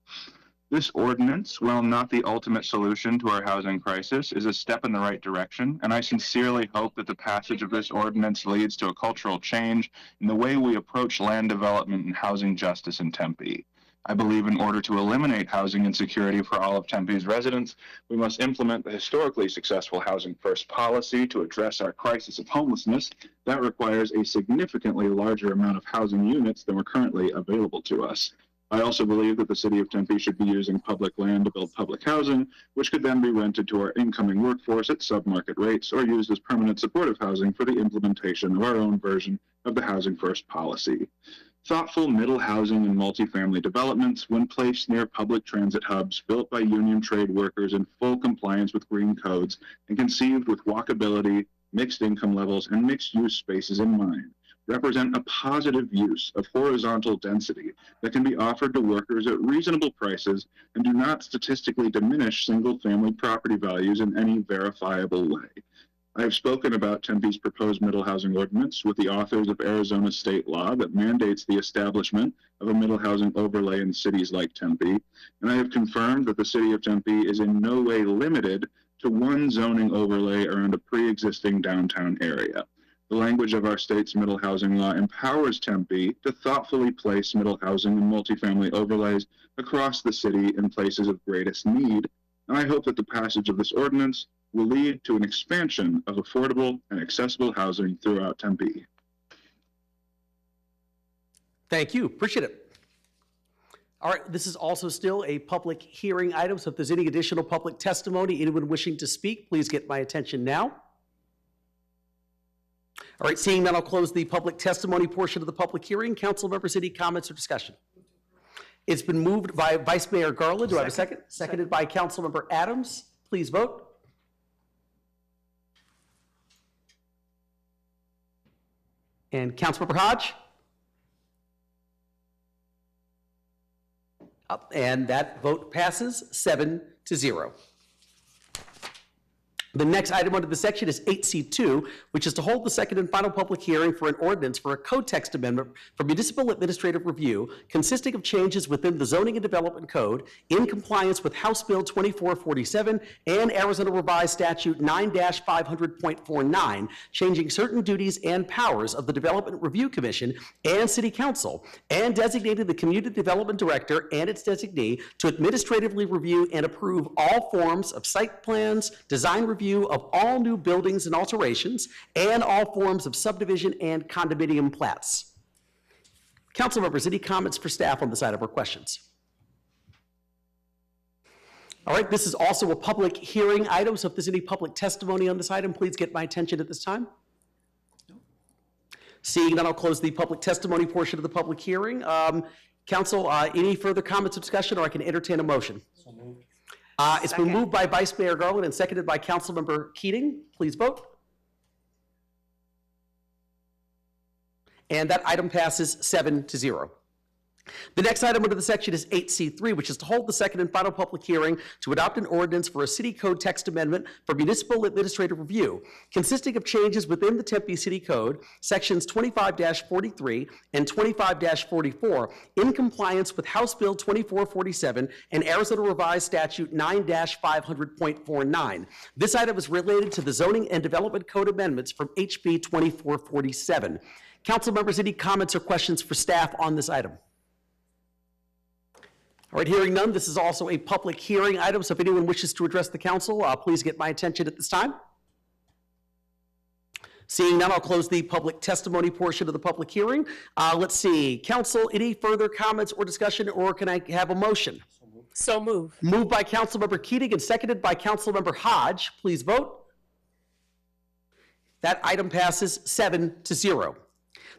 This ordinance, while not the ultimate solution to our housing crisis, is a step in the right direction, and I sincerely hope that the passage of this ordinance leads to a cultural change in the way we approach land development and housing justice in Tempe. I believe in order to eliminate housing insecurity for all of Tempe's residents, we must implement the historically successful Housing First policy to address our crisis of homelessness. That requires a significantly larger amount of housing units than are currently available to us. I also believe that the City of Tempe should be using public land to build public housing, which could then be rented to our incoming workforce at sub-market rates or used as permanent supportive housing for the implementation of our own version of the Housing First policy. Thoughtful middle housing and multifamily developments, when placed near public transit hubs built by union trade workers in full compliance with green codes and conceived with walkability, mixed income levels, and mixed-use spaces in mind, represent a positive use of horizontal density that can be offered to workers at reasonable prices and do not statistically diminish single-family property values in any verifiable way. I have spoken about Tempe's proposed middle housing ordinance with the authors of Arizona state law that mandates the establishment of a middle housing overlay in cities like Tempe, and I have confirmed that the City of Tempe is in no way limited to one zoning overlay around a pre-existing downtown area. The language of our state's middle housing law empowers Tempe to thoughtfully place middle housing and multifamily overlays across the city in places of greatest need, and I hope that the passage of this ordinance will lead to an expansion of affordable and accessible housing throughout Tempe. Thank you, appreciate it. All right, this is also still a public hearing item, so if there's any additional public testimony, anyone wishing to speak, please get my attention now. All right, seeing that, I'll close the public testimony portion of the public hearing. Council members, any comments or discussion? It's been moved by Vice Mayor Garland. Do I have a second? Seconded by Councilmember Adams. Please vote. And Councilmember Hodge? And that vote passes 7-0. The next item under the section is 8C2, which is to hold the second and final public hearing for an ordinance for a code text amendment for municipal administrative review consisting of changes within the zoning and development code in compliance with House Bill 2447 and Arizona Revised Statute 9-500.49, changing certain duties and powers of the Development Review Commission and City Council, and designating the Community Development Director and its designee to administratively review and approve all forms of site plans, design review of all new buildings and alterations, and all forms of subdivision and condominium plats. Council members, any comments for staff on this item or questions? All right, this is also a public hearing item, so if there's any public testimony on this item, please get my attention at this time. Seeing none, I'll close the public testimony portion of the public hearing. Council, any further comments or discussion, or I can entertain a motion? So moved. It's been moved by Vice Mayor Garland and seconded by Councilmember Keating. Please vote. And that item passes 7-0. The next item under the section is 8C3, which is to hold the second and final public hearing to adopt an ordinance for a city code text amendment for municipal administrative review, consisting of changes within the Tempe City Code, sections 25-43 and 25-44, in compliance with House Bill 2447 and Arizona Revised Statute 9-500.49. This item is related to the Zoning and Development Code amendments from HB 2447. Council members, any comments or questions for staff on this item? All right, hearing none, this is also a public hearing item, so if anyone wishes to address the council, please get my attention at this time. Seeing none, I'll close the public testimony portion of the public hearing. Let's see, council, any further comments or discussion, or can I have a motion? So moved. Moved by Councilmember Keating and seconded by Councilmember Hodge. Please vote. That item passes 7-0.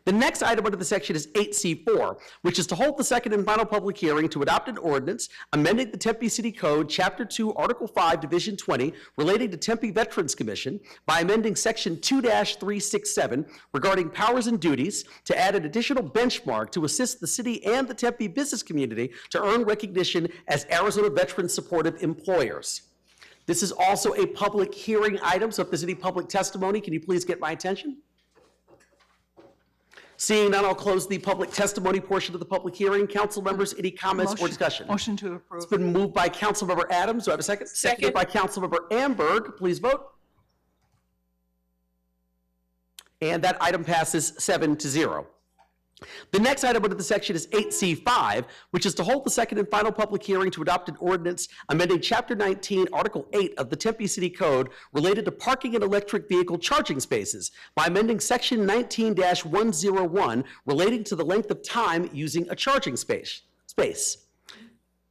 The next item under the section is 8C4, which is to hold the second and final public hearing to adopt an ordinance amending the Tempe City Code, Chapter 2, Article 5, Division 20, relating to Tempe Veterans Commission by amending Section 2-367 regarding powers and duties to add an additional benchmark to assist the city and the Tempe business community to earn recognition as Arizona Veteran Supportive Employers. This is also a public hearing item, so if there's any public testimony, can you please get my attention? Seeing none, I'll close the public testimony portion of the public hearing. Council members, any comments or discussion? Motion to approve. It's been moved by Councilmember Adams. Do I have a second? Seconded by Councilmember Amberg. Please vote. And that item passes 7-0. The next item under the section is 8C5, which is to hold the second and final public hearing to adopt an ordinance amending Chapter 19, Article 8 of the Tempe City Code related to parking and electric vehicle charging spaces by amending Section 19-101 relating to the length of time using a charging space.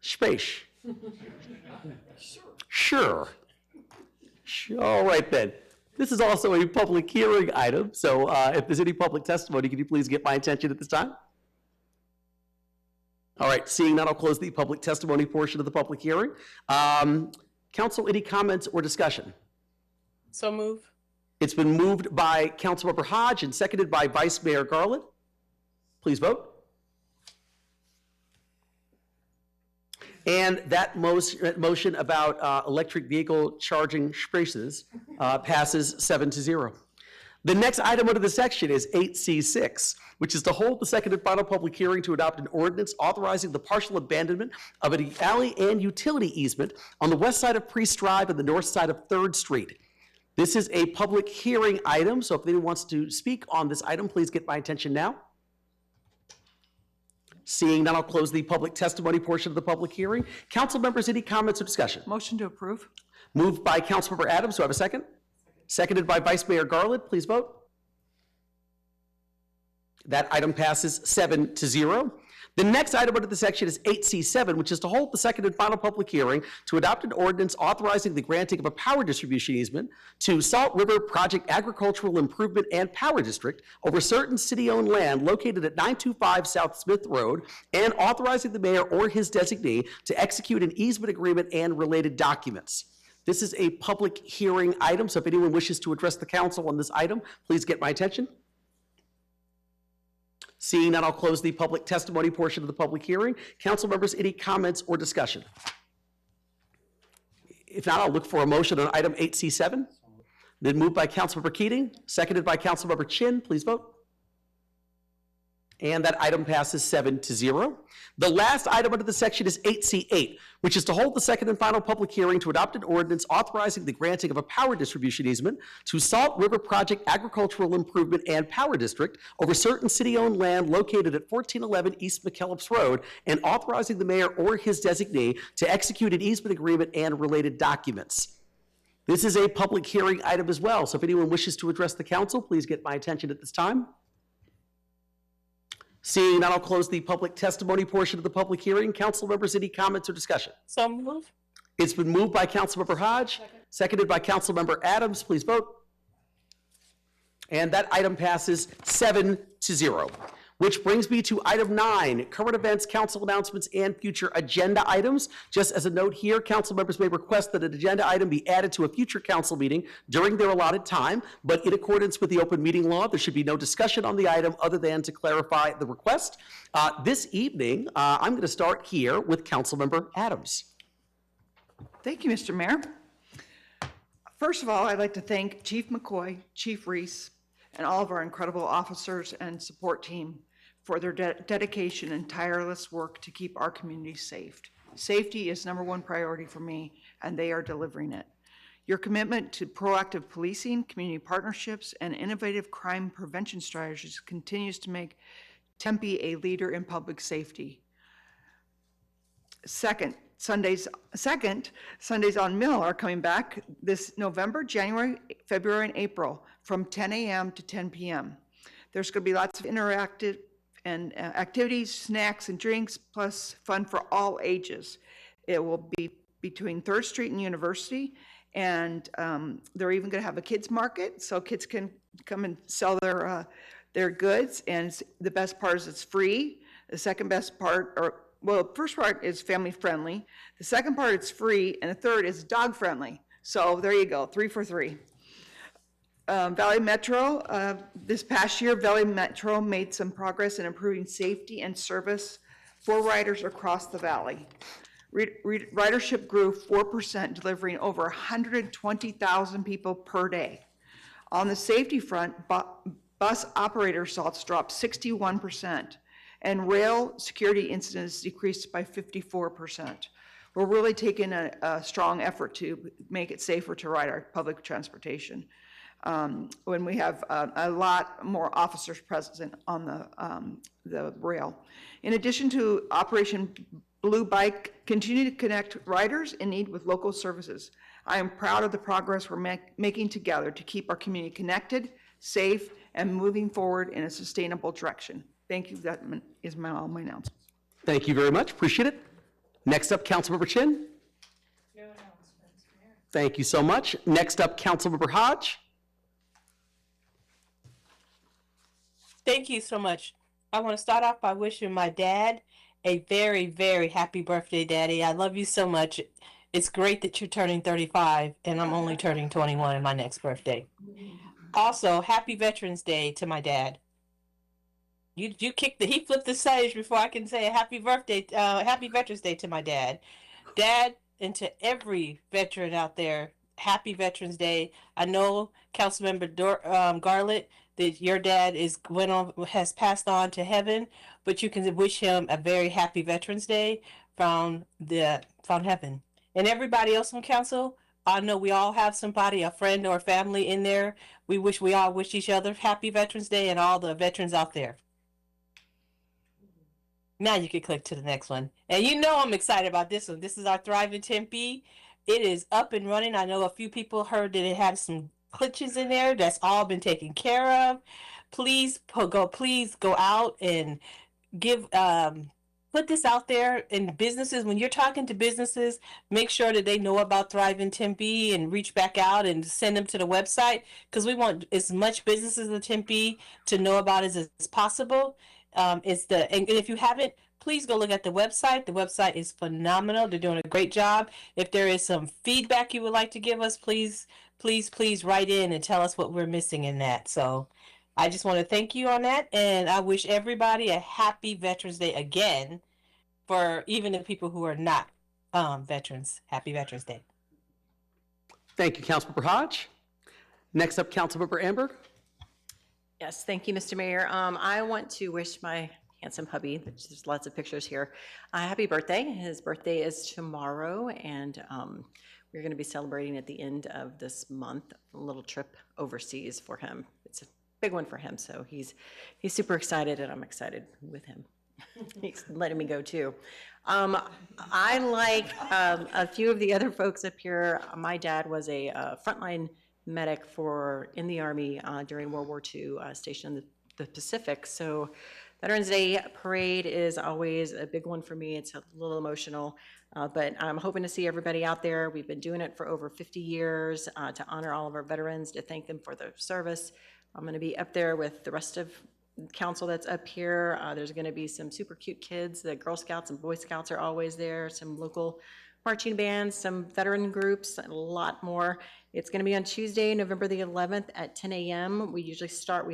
Sure. All right then. This is also a public hearing item, so if there's any public testimony, can you please get my attention at this time? All right, seeing none, I'll close the public testimony portion of the public hearing. Council, any comments or discussion? So moved. It's been moved by Councilmember Hodge and seconded by Vice Mayor Garland. Please vote. And that motion about electric vehicle charging spaces passes 7-0. The next item under the section is 8C6, which is to hold the second and final public hearing to adopt an ordinance authorizing the partial abandonment of an alley and utility easement on the west side of Priest Drive and the north side of 3rd Street. This is a public hearing item, so if anyone wants to speak on this item, please get my attention now. Seeing none, I'll close the public testimony portion of the public hearing. Council members, any comments or discussion? Motion to approve. Moved by Councilmember Adams. Do I have a second? Seconded by Vice Mayor Garland. Please vote. That item passes 7-0. The next item under the section is 8C7, which is to hold the second and final public hearing to adopt an ordinance authorizing the granting of a power distribution easement to Salt River Project Agricultural Improvement and Power District over certain city-owned land located at 925 South Smith Road, and authorizing the mayor or his designee to execute an easement agreement and related documents. This is a public hearing item, so if anyone wishes to address the council on this item, please get my attention. Seeing none, I'll close the public testimony portion of the public hearing. Council members, any comments or discussion? If not, I'll look for a motion on item 8C7. Been moved by Councilmember Keating, seconded by Councilmember Chin. Please vote. And that item passes 7-0. The last item under the section is 8C8, which is to hold the second and final public hearing to adopt an ordinance authorizing the granting of a power distribution easement to Salt River Project Agricultural Improvement and Power District over certain city-owned land located at 1411 East McKellips Road, and authorizing the mayor or his designee to execute an easement agreement and related documents. This is a public hearing item as well, so if anyone wishes to address the council, please get my attention at this time. Seeing none, I'll close the public testimony portion of the public hearing. Council members, any comments or discussion? So move. It's been moved by Councilmember Hodge, seconded by Councilmember Adams. Please vote. And that item passes 7-0. Which brings me to item 9, current events, council announcements, and future agenda items. Just as a note here, council members may request that an agenda item be added to a future council meeting during their allotted time, but in accordance with the open meeting law, there should be no discussion on the item other than to clarify the request. This evening, I'm going to start here with Councilmember Adams. Thank you, Mr. Mayor. First of all, I'd like to thank Chief McCoy, Chief Reese, and all of our incredible officers and support team for their dedication and tireless work to keep our community safe. Safety is #1 priority for me, and they are delivering it. Your commitment to proactive policing, community partnerships, and innovative crime prevention strategies continues to make Tempe a leader in public safety. Sundays on Mill are coming back this November, January, February, and April from 10 a.m. to 10 p.m. There's going to be lots of interactive and activities, snacks, and drinks, plus fun for all ages. It will be between 3rd Street and University, and they're even going to have a kids market, so kids can come and sell their goods. And the best part is it's free. The second best part, well, the first part is family friendly. The second part is free, and the third is dog friendly. So there you go, 3 for 3. Valley Metro, this past year, Valley Metro made some progress in improving safety and service for riders across the valley. Ridership grew 4%, delivering over 120,000 people per day. On the safety front, bus operator assaults dropped 61%, and rail security incidents decreased by 54%. We're really taking a strong effort to make it safer to ride our public transportation. When we have a lot more officers present on the rail. In addition to Operation Blue Bike, continue to connect riders in need with local services. I am proud of the progress we're making together to keep our community connected, safe, and moving forward in a sustainable direction. Thank you. That is all my announcements. Thank you very much. Appreciate it. Next up, Councilmember Chin. No announcements, Mayor. Thank you so much. Next up, Councilmember Hodge. Thank you so much. I want to start off by wishing my dad a very, very happy birthday, Daddy. I love you so much. It's great that you're turning 35, and I'm only turning 21 in my next birthday. Also, happy Veterans Day to my dad. He flipped the stage before I can say a happy birthday, happy Veterans Day to my dad. Dad, and to every veteran out there, happy Veterans Day. I know Councilmember Garlett, that your dad has passed on to heaven, but you can wish him a very happy Veterans Day from heaven. And everybody else on council, I know we all have somebody, a friend or family in there. We all wish each other happy Veterans Day, and all the veterans out there. Now you can click to the next one. And you know I'm excited about this one. This is our Thrive in Tempe. It is up and running. I know a few people heard that it had some glitches in there. That's all been taken care of. Please go out and give put this out there in businesses. When you're talking to businesses, make sure that they know about Thrive in Tempe and reach back out and send them to the website, because we want as much businesses in Tempe to know about as possible. And if you haven't, please go look at the website. The website is phenomenal. They're doing a great job. If there is some feedback you would like to give us, please write in and tell us what we're missing in that. So I just want to thank you on that, and I wish everybody a happy Veterans Day again, for even the people who are not veterans. Happy Veterans Day. Thank you, Councilmember Hodge. Next up, Councilmember Amber. Yes, thank you, Mr. Mayor. I want to wish my handsome hubby, there's lots of pictures here, happy birthday. His birthday is tomorrow, and we're going to be celebrating at the end of this month a little trip overseas for him. It's a big one for him, so he's super excited, and I'm excited with him. He's letting me go too. I like a few of the other folks up here. My dad was a frontline medic in the Army during World War II, stationed in the Pacific. So Veterans Day parade is always a big one for me. It's a little emotional, but I'm hoping to see everybody out there. We've been doing it for over 50 years to honor all of our veterans, to thank them for their service. I'm going to be up there with the rest of council that's up here. There's going to be some super cute kids. The Girl Scouts and Boy Scouts are always there. Some local marching bands, some veteran groups, and a lot more. It's going to be on Tuesday, November the 11th at 10 a.m. We start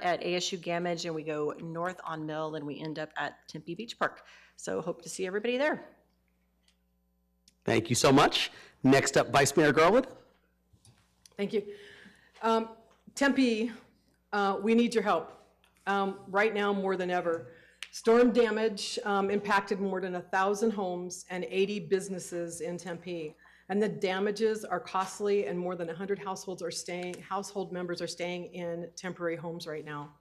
at ASU Gamage, and we go north on Mill, and we end up at Tempe Beach Park. So hope to see everybody there. Thank you so much. Next up, Vice Mayor Garland. Thank you. Tempe, we need your help. Right now, more than ever. Storm damage impacted more than 1,000 homes and 80 businesses in Tempe. And the damages are costly, and more than 100 household members are staying in temporary homes right now.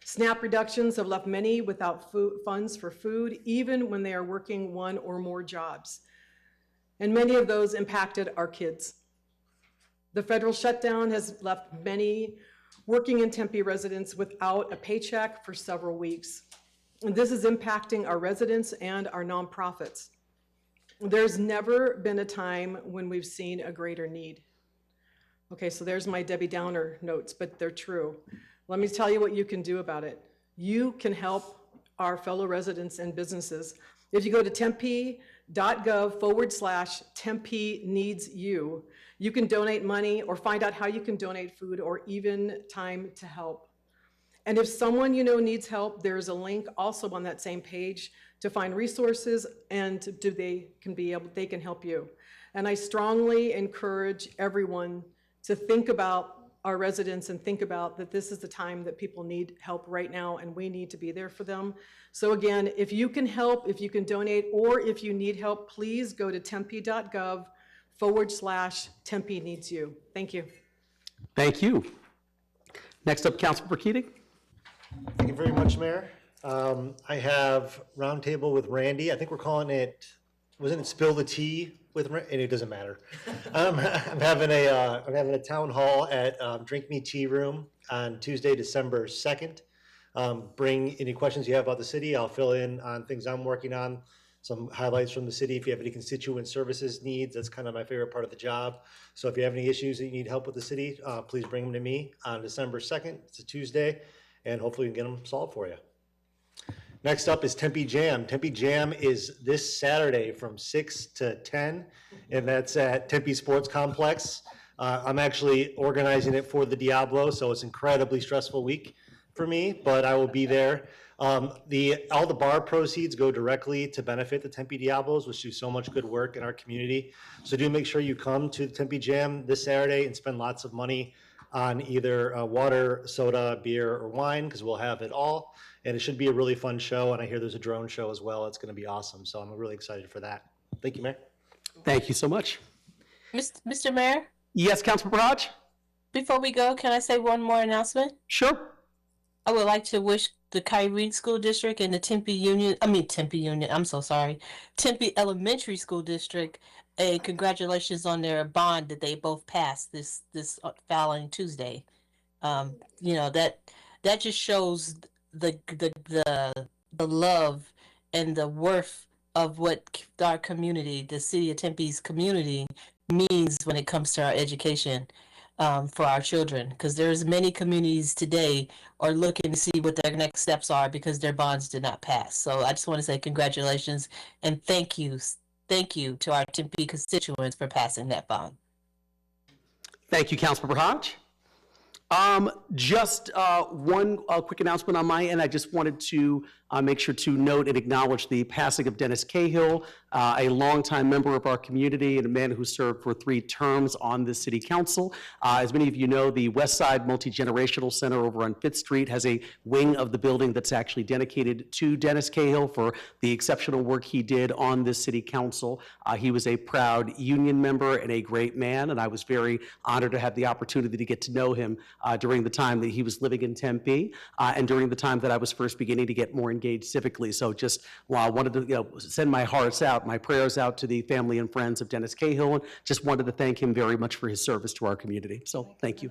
SNAP reductions have left many without funds for food, even when they are working one or more jobs. And many of those impacted our kids. The federal shutdown has left many working in Tempe residents without a paycheck for several weeks. And this is impacting our residents and our nonprofits. There's never been a time when we've seen a greater need. Okay, so there's my Debbie Downer notes, but they're true. Let me tell you what you can do about it. You can help our fellow residents and businesses. If you go to tempe.gov/Tempe needs you, you can donate money or find out how you can donate food or even time to help. And if someone you know needs help, there's a link also on that same page to find resources, and they can help you. And I strongly encourage everyone to think about our residents and think about that this is the time that people need help right now, and we need to be there for them. So again, if you can help, if you can donate, or if you need help, please go to tempe.gov/Tempe needs you. Thank you. Thank you. Next up, Councilmember Keating. Thank you very much, Mayor. I have roundtable with Randy. I think we're calling it, wasn't it Spill the Tea with Randy? And it doesn't matter. I'm having a town hall at Drink Me Tea Room on Tuesday, December 2nd. Bring any questions you have about the city. I'll fill in on things I'm working on, some highlights from the city. If you have any constituent services needs, that's kind of my favorite part of the job. So if you have any issues that you need help with the city, please bring them to me on December 2nd. It's a Tuesday, and hopefully we can get them solved for you. Next up is Tempe Jam. Tempe Jam is this Saturday from 6 to 10, and that's at Tempe Sports Complex. I'm actually organizing it for the Diablo, so it's an incredibly stressful week for me, but I will be there. All the bar proceeds go directly to benefit the Tempe Diablos, which do so much good work in our community. So do make sure you come to the Tempe Jam this Saturday and spend lots of money on either water, soda, beer, or wine, because we'll have it all. And it should be a really fun show, and I hear there's a drone show as well. It's going to be awesome, so I'm really excited for that. Thank you, Mayor. Thank you so much. Mr. Mayor? Yes, Councilmember Hodge? Before we go, can I say one more announcement? Sure. I would like to wish the Kyrene School District and the Tempe Elementary School District a congratulations on their bond that they both passed this following Tuesday. That just shows the love and the worth of what our community, the city of Tempe's community, means when it comes to our education for our children. Because there's many communities today are looking to see what their next steps are because their bonds did not pass. So I just want to say congratulations and thank you to our Tempe constituents for passing that bond. Thank you, Councilmember Hodge. Just one quick announcement on my end. I just wanted to make sure to note and acknowledge the passing of Dennis Cahill, a longtime member of our community and a man who served for 3 terms on the city council. As many of you know, the West Side Multi-Generational Center over on 5th Street has a wing of the building that's actually dedicated to Dennis Cahill for the exceptional work he did on this city council. He was a proud union member and a great man, and I was very honored to have the opportunity to get to know him during the time that he was living in Tempe and during the time that I was first beginning to get more engaged civically. So just wanted to send my hearts out, my prayers out to the family and friends of Dennis Cahill, and just wanted to thank him very much for his service to our community. So thank you.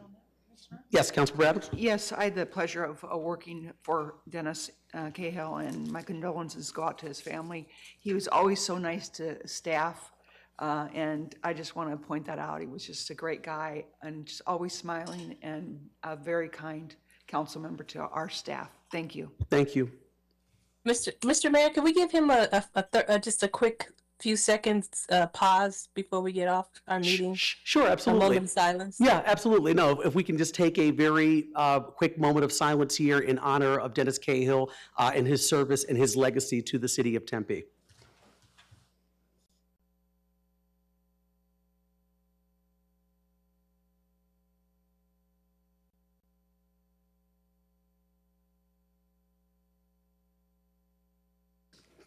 Yes, Councilmember Adams? Yes, I had the pleasure of working for Dennis Cahill, and my condolences go out to his family. He was always so nice to staff, and I just want to point that out. He was just a great guy and just always smiling and a very kind council member to our staff. Thank you. Thank you. Mr. Mayor, can we give him just a quick few seconds pause before we get off our meeting? Sure, absolutely. A moment of silence. Yeah, absolutely. No, if we can just take a very quick moment of silence here in honor of Dennis Cahill and his service and his legacy to the city of Tempe.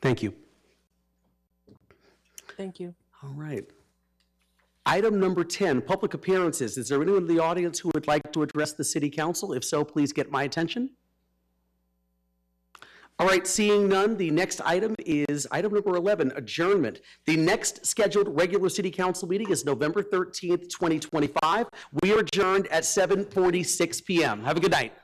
Thank you. Thank you. All right. Item number 10, public appearances. Is there anyone in the audience who would like to address the city council? If so, please get my attention. All right, seeing none, the next item is item number 11, adjournment. The next scheduled regular city council meeting is November 13th, 2025. We are adjourned at 7:46 p.m. Have a good night.